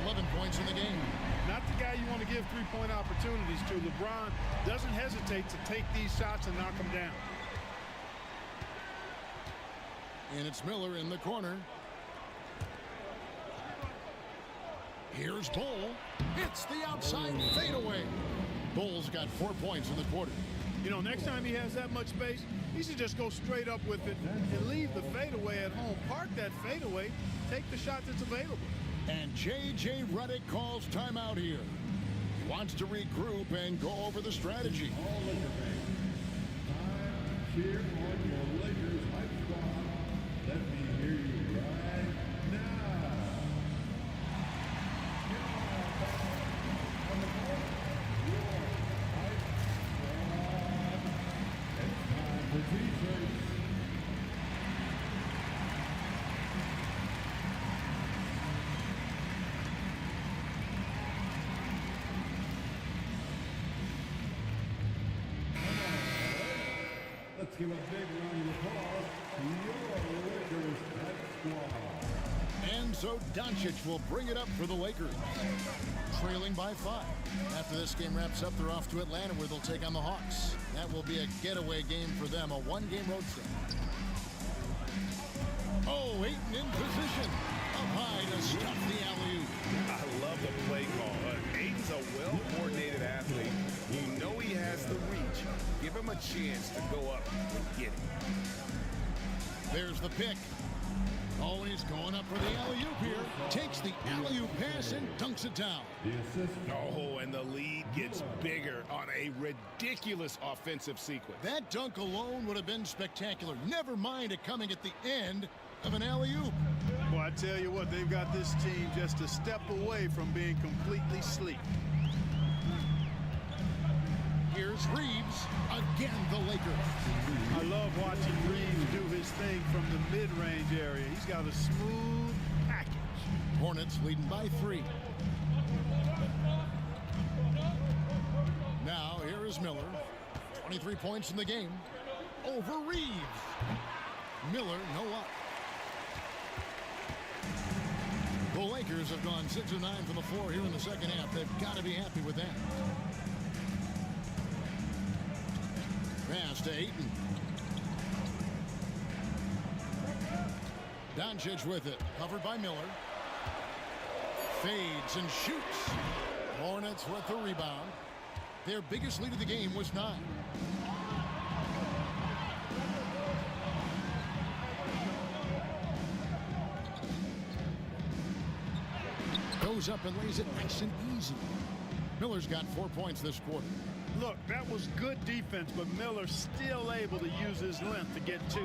Speaker 12: 11 points in the game.
Speaker 14: Not the guy you want to give three-point opportunities to. LeBron doesn't hesitate to take these shots and knock them down.
Speaker 12: And it's Miller in the corner. Here's Bull. It's the outside fadeaway. Bull's got 4 points in the quarter.
Speaker 14: You know, next time he has that much space, he should just go straight up with it and leave the fadeaway at home. Park that fadeaway, take the shot that's available.
Speaker 12: And J.J. Redick calls timeout here. He wants to regroup and go over the strategy.
Speaker 7: All Laker fans, cheer on your Lakers hype squad. Let me hear you right now. On the court, your hype squad. It's time for T-shirts. Let's give a big round of applause to your Lakers hype squad.
Speaker 12: And so Doncic will bring it up for the Lakers, trailing by 5. After this game wraps up, they're off to Atlanta where they'll take on the Hawks. That will be a getaway game for them, a 1-game road trip. Oh, Ayton in position. Up high to stuff the alley-oop.
Speaker 13: I love the play call. Ayton's a well-coordinated athlete. You know he has the reach. Give him a chance to go up and get it.
Speaker 12: There's the pick. Always going up for the alley-oop here. Takes the alley-oop pass and dunks it down.
Speaker 13: Oh, and the lead gets bigger on a ridiculous offensive sequence.
Speaker 12: That dunk alone would have been spectacular. Never mind it coming at the end of an alley-oop.
Speaker 14: Well, I tell you what, they've got this team just a step away from being completely sleek.
Speaker 12: Here's Reeves, again the Lakers.
Speaker 14: I love watching Reeves do his thing from the mid-range area. He's got a smooth package.
Speaker 12: Hornets leading by 3. Now here is Miller. 23 points in the game. Over Reeves. Miller, no up. The Lakers have gone 6 of 9 from the floor here in the second half. They've got to be happy with that. Pass to Ayton. Doncic with it. Covered by Miller. Fades and shoots. Hornets with the rebound. Their biggest lead of the game was 9. Goes up and lays it nice and easy. Miller's got 4 points this quarter.
Speaker 14: Look, that was good defense, but Miller's still able to use his length to get 2.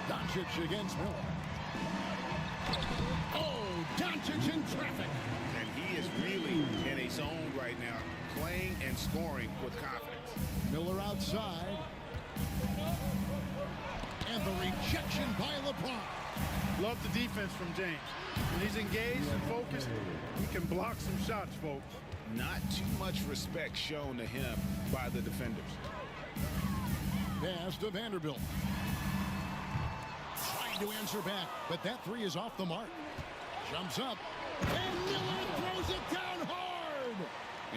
Speaker 12: Doncic against Miller. Oh, Doncic in traffic.
Speaker 13: And he is really in a zone right now, playing and scoring with confidence.
Speaker 12: Miller outside. And the rejection by LeBron.
Speaker 14: Love the defense from James. When he's engaged and focused, he can block some shots, folks.
Speaker 13: Not too much respect shown to him by the defenders.
Speaker 12: Pass to Vanderbilt. Trying to answer back, but that 3 is off the mark. Jumps up, and Miller throws it down hard.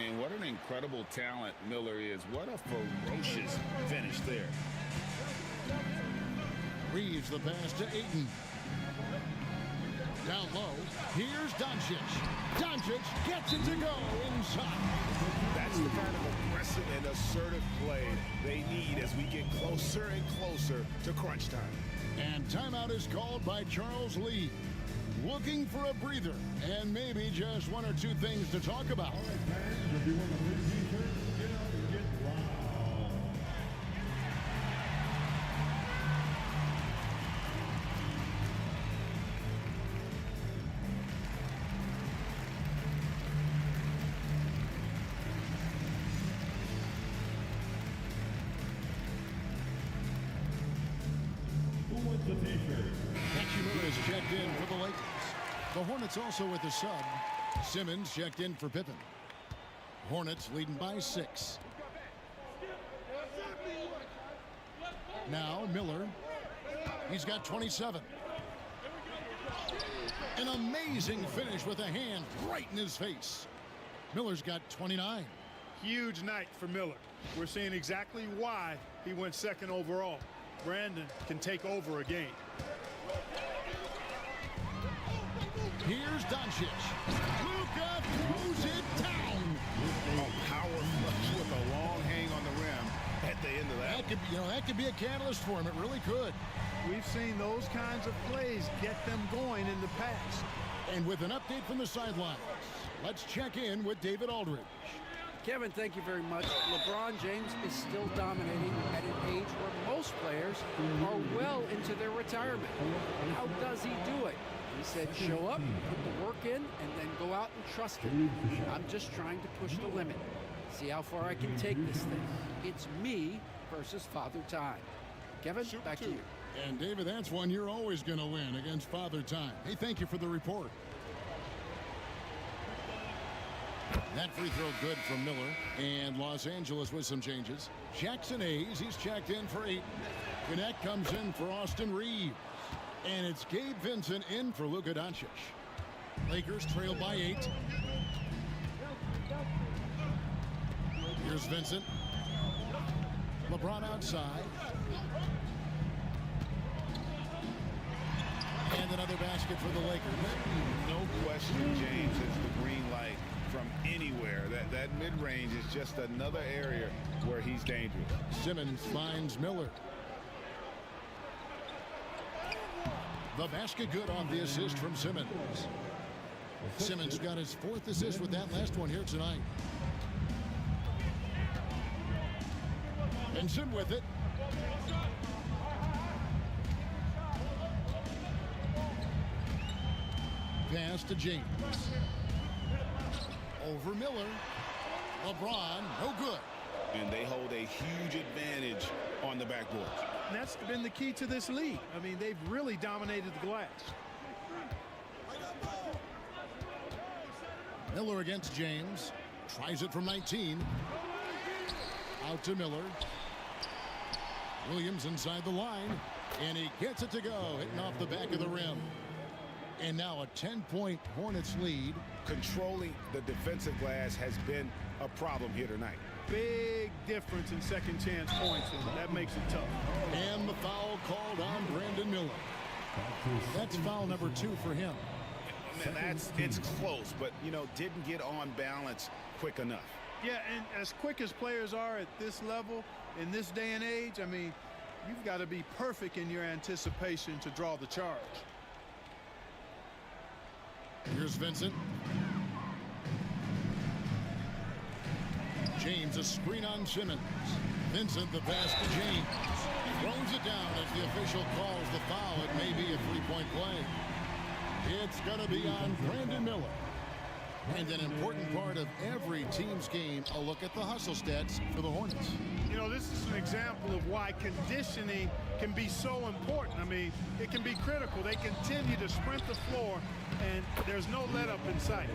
Speaker 13: And what an incredible talent Miller is. What a ferocious finish there.
Speaker 12: Reeves the pass to Ayton. Down low, here's Doncic. Doncic gets it to go inside.
Speaker 13: That's the kind of aggressive and assertive play they need as we get closer and closer to crunch time.
Speaker 12: And timeout is called by Charles Lee. looking for a breather and maybe just one or two things to talk about.
Speaker 7: If you want a free t-shirt, get out and get loud. Who wants the t-shirt?
Speaker 12: Hachimura is checked in for the Lakers. The Hornets also with the sub. Simmons checked in for Pippen. Hornets leading by 6. Now Miller. He's got 27. An amazing finish with a hand right in his face. Miller's got 29.
Speaker 14: Huge night for Miller. We're seeing exactly why he went second overall. Brandon can take over a game.
Speaker 12: Here's Doncic. Luka throws it down.
Speaker 13: A power flush with a long hang on the rim at the end of that.
Speaker 12: That could be a catalyst for him. It really could.
Speaker 14: We've seen those kinds of plays get them going in the past.
Speaker 12: And with an update from the sidelines, let's check in with David Aldridge.
Speaker 15: Kevin, thank you very much. LeBron James is still dominating at an age where most players are well into their retirement. How does he do it? He said, show up, put the work in, and then go out and trust it. I'm just trying to push the limit. See how far I can take this thing. It's me versus Father Time. Kevin, back to you.
Speaker 12: And David, that's one you're always going to win against Father Time. Hey, thank you for the report. That free throw good from Miller. And Los Angeles with some changes. Jackson Hayes, he's checked in for 8. Gannett comes in for Austin Reeves. And it's Gabe Vincent in for Luka Doncic. Lakers trail by 8. Here's Vincent. LeBron outside. And another basket for the Lakers.
Speaker 13: No question, James has the green light from anywhere. That mid-range is just another area where he's dangerous.
Speaker 12: Simmons finds Miller. The basket good on the assist from Simmons. Simmons got his 4th assist with that last one here tonight. Vincent with it. Pass to James. Over Miller. LeBron, no good.
Speaker 13: And they hold a huge advantage on the backboard.
Speaker 14: And that's been the key to this league. I mean, they've really dominated the glass.
Speaker 12: Miller against James. Tries it from 19. Out to Miller. Williams inside the line. And he gets it to go. Hitting off the back of the rim. And now a 10-point Hornets lead.
Speaker 13: Controlling the defensive glass has been a problem here tonight.
Speaker 14: Big difference in second chance points, and that makes it tough.
Speaker 12: And the foul called on Brandon Miller. That's foul number 2 for him.
Speaker 13: And it's close, but, didn't get on balance quick enough.
Speaker 14: Yeah, and as quick as players are at this level, in this day and age, I mean, you've got to be perfect in your anticipation to draw the charge.
Speaker 12: Here's Vincent. James, a screen on Simmons. Vincent, the pass to James. Throws it down as the official calls the foul. It may be a 3-point play. It's going to be on Brandon Miller. And an important part of every team's game, a look at the hustle stats for the Hornets.
Speaker 14: This is an example of why conditioning can be so important. I mean, it can be critical. They continue to sprint the floor, and there's no let up in sight.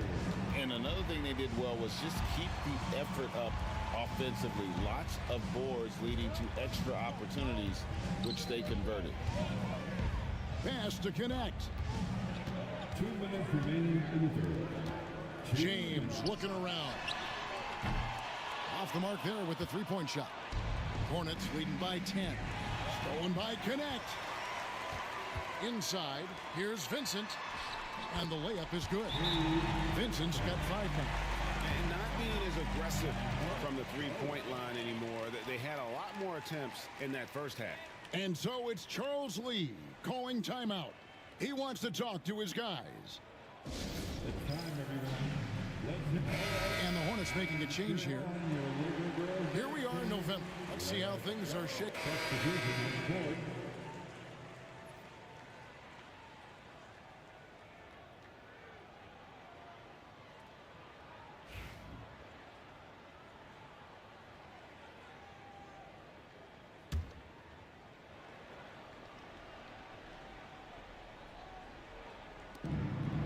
Speaker 13: And another thing they did well was just keep the effort up offensively. Lots of boards leading to extra opportunities, which they converted.
Speaker 12: Pass to connect.
Speaker 7: 2 minutes remaining in the third.
Speaker 12: James looking around. Off the mark there with the 3-point shot. Hornets leading by 10. Stolen by Connect. Inside, here's Vincent. And the layup is good. Vincent's got 5 now.
Speaker 13: And not being as aggressive from the 3-point line anymore. They had a lot more attempts in that first half.
Speaker 12: And so it's Charles Lee calling timeout. He wants to talk to his guys. And the Hornets making a change here. Here we are in November. Let's see how things are shaking.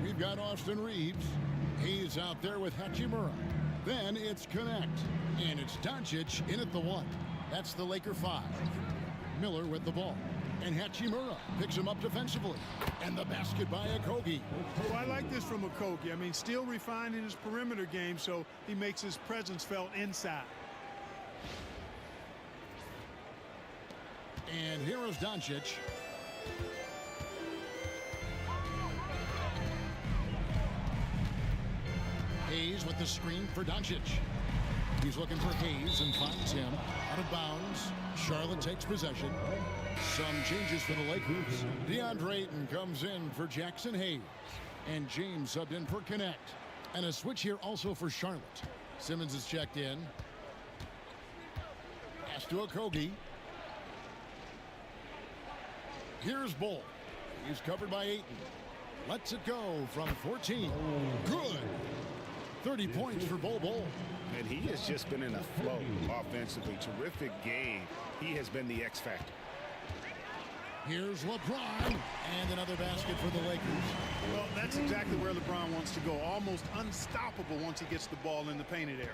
Speaker 12: We've got Austin Reeves. He's out there with Hachimura. Then it's Connect. And it's Doncic in at the 1. That's the Laker 5. Miller with the ball. And Hachimura picks him up defensively. And the basket by Okogie.
Speaker 14: Well, I like this from Okogie. I mean, still refining his perimeter game, so he makes his presence felt inside.
Speaker 12: And here is Doncic. Hayes with the screen for Doncic. He's looking for Hayes and finds him out of bounds. Charlotte takes possession. Some changes for the Lakers. DeAndre Ayton comes in for Jackson Hayes. And James subbed in for Connect. And a switch here also for Charlotte. Simmons is checked in. Pass to Okogie. Here's Bull. He's covered by Ayton. Lets it go from 14. Good. 30 points for Bol.
Speaker 13: And he has just been in a flow offensively. Terrific game. He has been the X factor.
Speaker 12: Here's LeBron. And another basket for the Lakers.
Speaker 14: Well, that's exactly where LeBron wants to go. Almost unstoppable once he gets the ball in the painted area.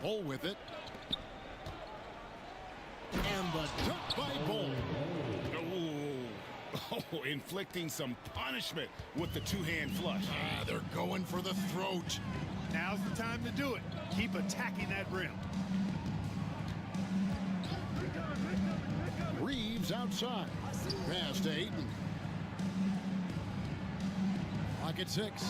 Speaker 12: Bull with it. And the dunk by Bull.
Speaker 13: Oh, inflicting some punishment with the two-hand flush.
Speaker 12: They're going for the throat.
Speaker 14: Now's the time to do it. Keep attacking that rim.
Speaker 12: Reeves outside. Pass to Ayton. Clock at 6.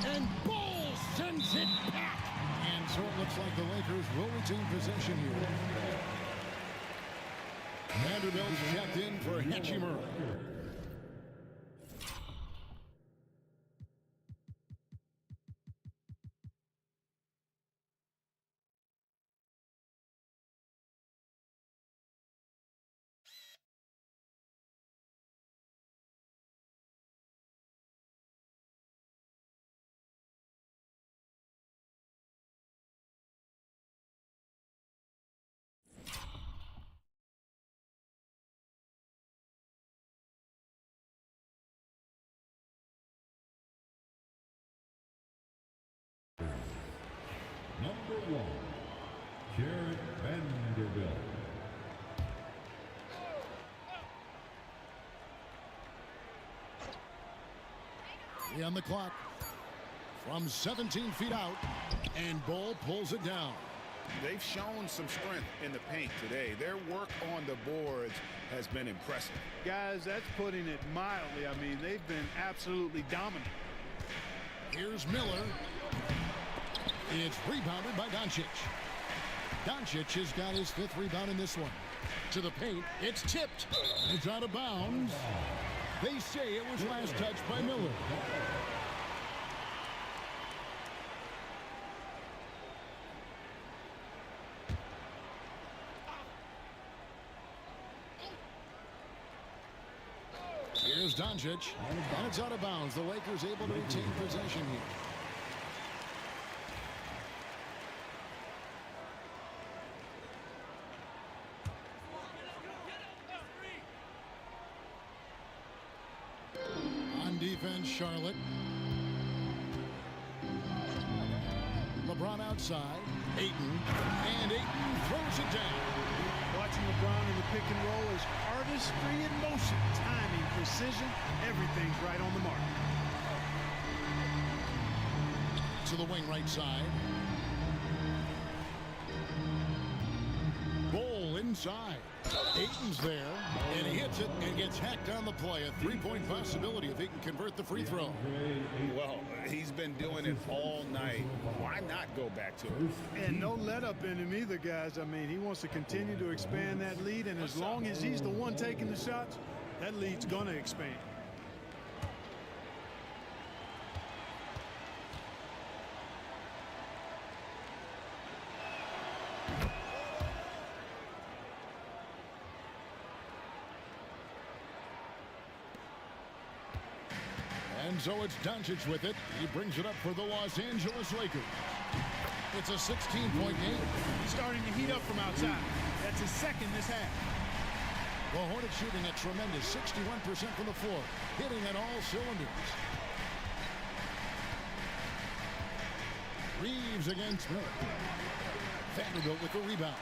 Speaker 12: And Bull sends it back. And so it looks like the Lakers will retain possession here. Vanderbilt's checked in for Hachimura.
Speaker 7: Number 1, Jared Vanderbilt.
Speaker 12: On the clock from 17 feet out, and Bull pulls it down.
Speaker 13: They've shown some strength in the paint today. Their work on the boards has been impressive.
Speaker 14: Guys, that's putting it mildly. I mean, they've been absolutely dominant.
Speaker 12: Here's Miller. It's rebounded by Doncic. Doncic has got his 5th rebound in this one. To the paint, it's tipped. It's out of bounds. They say it was last touched by Miller. Here's Doncic, and it's out of bounds. The Lakers able to retain possession here. Defense, Charlotte. LeBron outside. Ayton. And Ayton throws it down.
Speaker 14: Watching LeBron in the pick and roll is artistry in motion. Timing, precision, everything's right on the mark.
Speaker 12: To the wing right side. Bull inside. Ayton's there. And he hits gets it and gets hacked on the play. A three-point possibility if he can convert the free throw.
Speaker 13: Well, he's been doing it all night. Why not go back to it?
Speaker 14: And no let up in him either, guys. I mean, he wants to continue to expand that lead, and as long as he's the one taking the shots, that lead's going to expand.
Speaker 12: And so it's Doncic with it. He brings it up for the Los Angeles Lakers. It's a 16-point game.
Speaker 14: He's starting to heat up from outside. That's his second this half.
Speaker 12: The Hornets shooting a tremendous 61% from the floor, hitting at all cylinders. Reeves against Miller. Vanderbilt with the rebound.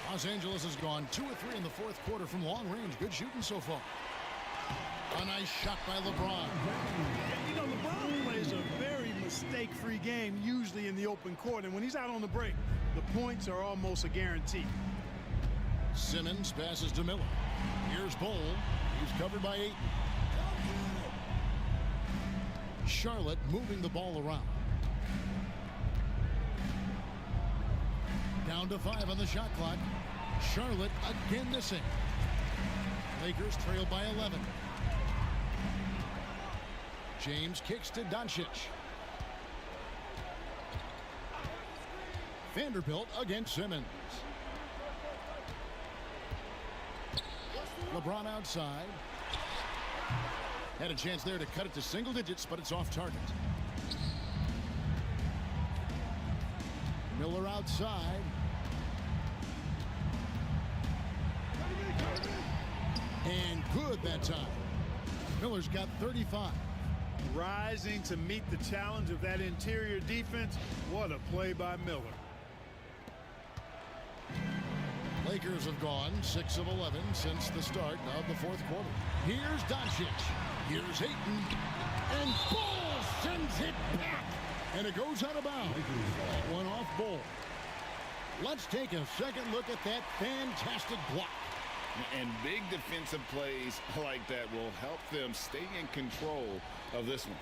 Speaker 12: Los Angeles has gone 2 of 3 in the fourth quarter from long range. Good shooting so far. A nice shot by LeBron.
Speaker 14: You know, LeBron plays a very mistake-free game, usually in the open court. And when he's out on the break, the points are almost a guarantee.
Speaker 12: Simmons passes to Miller. Here's Bull. He's covered by 8. Charlotte moving the ball around. Down to 5 on the shot clock. Charlotte again missing. Lakers trail by 11. James kicks to Doncic. Vanderbilt against Simmons. LeBron outside. Had a chance there to cut it to single digits, but it's off target. Miller outside. And good that time. Miller's got 35.
Speaker 14: Rising to meet the challenge of that interior defense. What a play by Miller.
Speaker 12: Lakers have gone 6 of 11 since the start of the fourth quarter. Here's Doncic. Here's Ayton. And Bull sends it back. And it goes out of bounds. One off Bull. Let's take a second look at that fantastic block.
Speaker 13: And big defensive plays like that will help them stay in control of this one.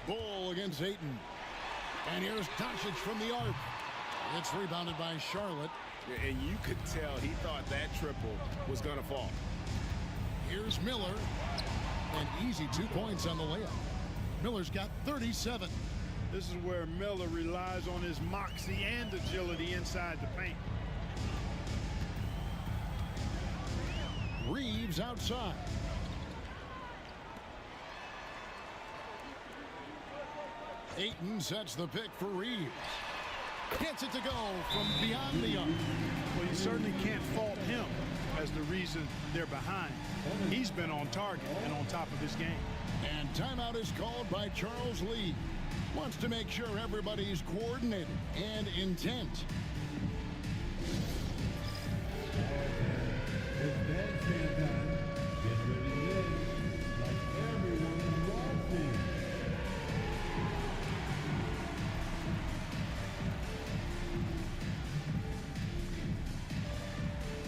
Speaker 12: Bull against Ayton. And here's Doncic from the arc. It's rebounded by Charlotte.
Speaker 13: And you could tell he thought that triple was going to fall.
Speaker 12: Here's Miller. An easy 2 points on the layup. Miller's got 37.
Speaker 14: This is where Miller relies on his moxie and agility inside the paint.
Speaker 12: Reeves outside. Ayton sets the pick for Reeves. Gets it to go from beyond the arc.
Speaker 14: Well, you certainly can't fault him as the reason they're behind. He's been on target and on top of his game.
Speaker 12: And timeout is called by Charles Lee. Wants to make sure everybody's coordinated and intent.
Speaker 7: It's bandstand time. Get ready to live like everyone watching.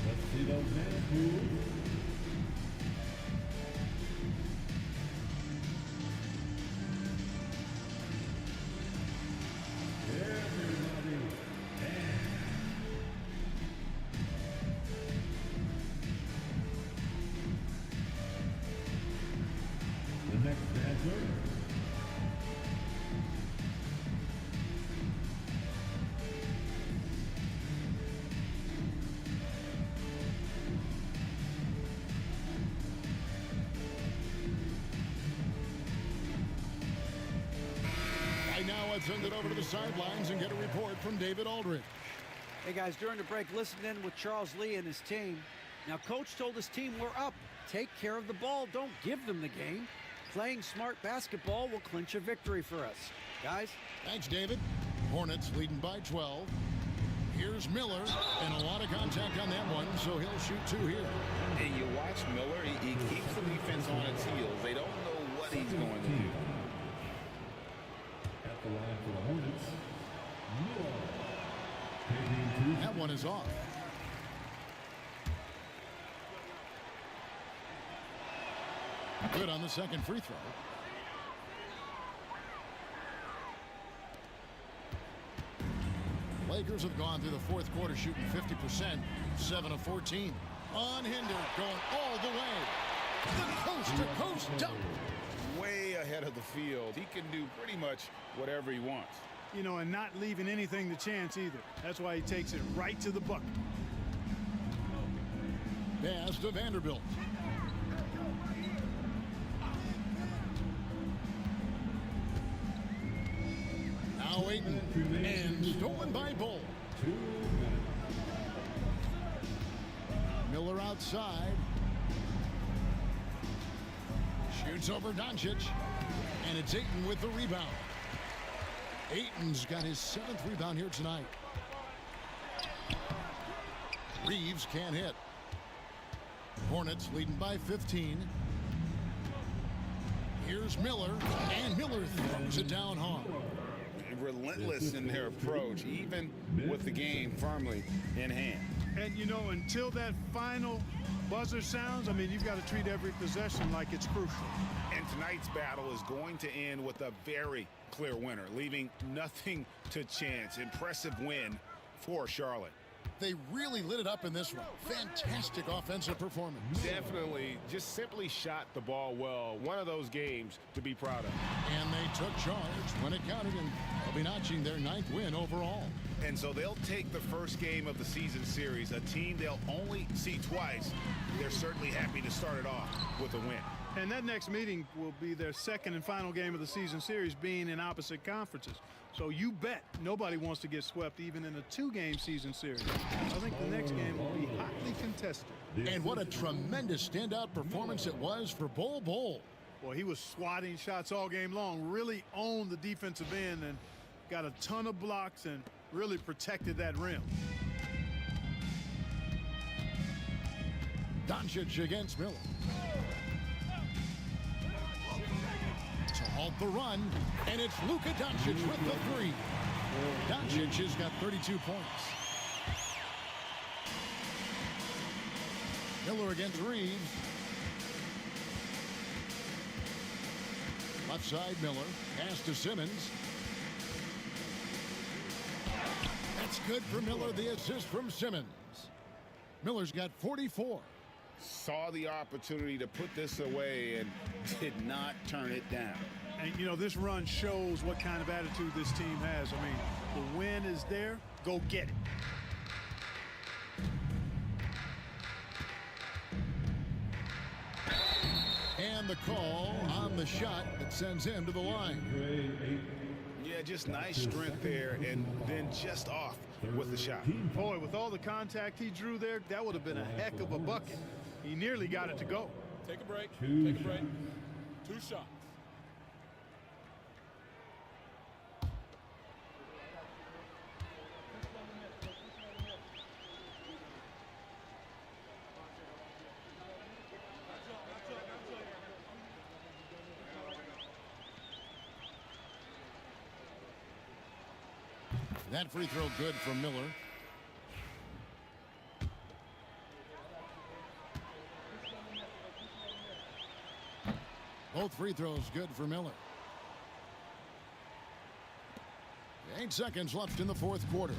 Speaker 7: Let's see those hands move. Everybody dance. The next dancer.
Speaker 12: Right now, let's send it over to the sidelines and get a report from David Aldridge.
Speaker 15: Hey guys, during the break, listen in with Charles Lee and his team. Now, coach told his team, we're up. Take care of the ball. Don't give them the game. Playing smart basketball will clinch a victory for us. Guys?
Speaker 12: Thanks, David. Hornets leading by 12. Here's Miller, and a lot of contact on that one, so he'll shoot 2 here.
Speaker 13: And you watch Miller, he keeps
Speaker 12: one is off. Good on the second free throw. Lakers have gone through the fourth quarter shooting 50%, 7 of 14. Unhindered, going all the way. The coast-to-coast dunk.
Speaker 13: Way ahead of the field. He can do pretty much whatever he wants.
Speaker 14: You know, and not leaving anything to chance either. That's why he takes it right to the bucket.
Speaker 12: Pass to Vanderbilt. Now Ayton, and stolen by Bull. Miller outside. Shoots over Doncic, and it's Ayton with the rebound. Ayton's got his 7th rebound here tonight. Reeves can't hit. Hornets leading by 15. Here's Miller, and Miller throws it down hard.
Speaker 13: Relentless in their approach, even with the game firmly in hand.
Speaker 14: And, you know, until that final buzzer sounds, I mean, you've got to treat every possession like it's crucial.
Speaker 13: And tonight's battle is going to end with a very clear winner, leaving nothing to chance. Impressive win for Charlotte.
Speaker 12: They really lit it up in this one. Fantastic offensive performance.
Speaker 13: Definitely just simply shot the ball well. One of those games to be proud of.
Speaker 12: And they took charge when it counted, and they'll be notching their 9th win overall.
Speaker 13: And so they'll take the first game of the season series, a team they'll only see twice. They're certainly happy to start it off with a win.
Speaker 14: And that next meeting will be their second and final game of the season series, being in opposite conferences. So you bet nobody wants to get swept even in a 2-game season series. I think the next game will be hotly contested.
Speaker 12: And what a tremendous standout performance it was for Bol Bol.
Speaker 14: Boy, he was swatting shots all game long, really owned the defensive end and got a ton of blocks and really protected that rim.
Speaker 12: Doncic against Miller. To halt the run, and it's Luka Doncic with the 3. Doncic has got 32 points. Miller against Reeves. Left side Miller. Pass to Simmons. That's good for Miller. The assist from Simmons. Miller's got 44.
Speaker 13: Saw the opportunity to put this away and did not turn it down.
Speaker 14: And, you know, this run shows what kind of attitude this team has. I mean, the win is there. Go get it.
Speaker 12: And the call on the shot that sends him to the line.
Speaker 13: Yeah, just nice strength there, and then just off with the shot.
Speaker 14: Boy, with all the contact he drew there, that would have been a heck of a bucket. He nearly got it to go.
Speaker 16: Take a break. Take a break. 2 shots.
Speaker 12: That free throw good from Miller. Both free throws good for Miller. 8 seconds left in the fourth quarter.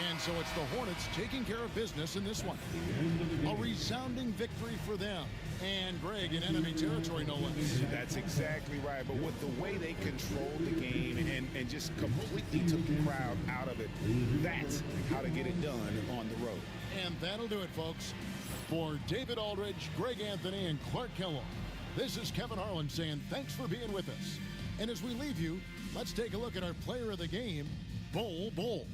Speaker 12: And so it's the Hornets taking care of business in this one. A resounding victory for them. And Greg in enemy territory, no less.
Speaker 13: That's exactly right. But with the way they controlled the game and just completely took the crowd out of it, that's how to get it done on the road.
Speaker 12: And that'll do it, folks. For David Aldridge, Greg Anthony, and Clark Kellogg, this is Kevin Harlan saying thanks for being with us. And as we leave you, let's take a look at our player of the game, Bol Bol.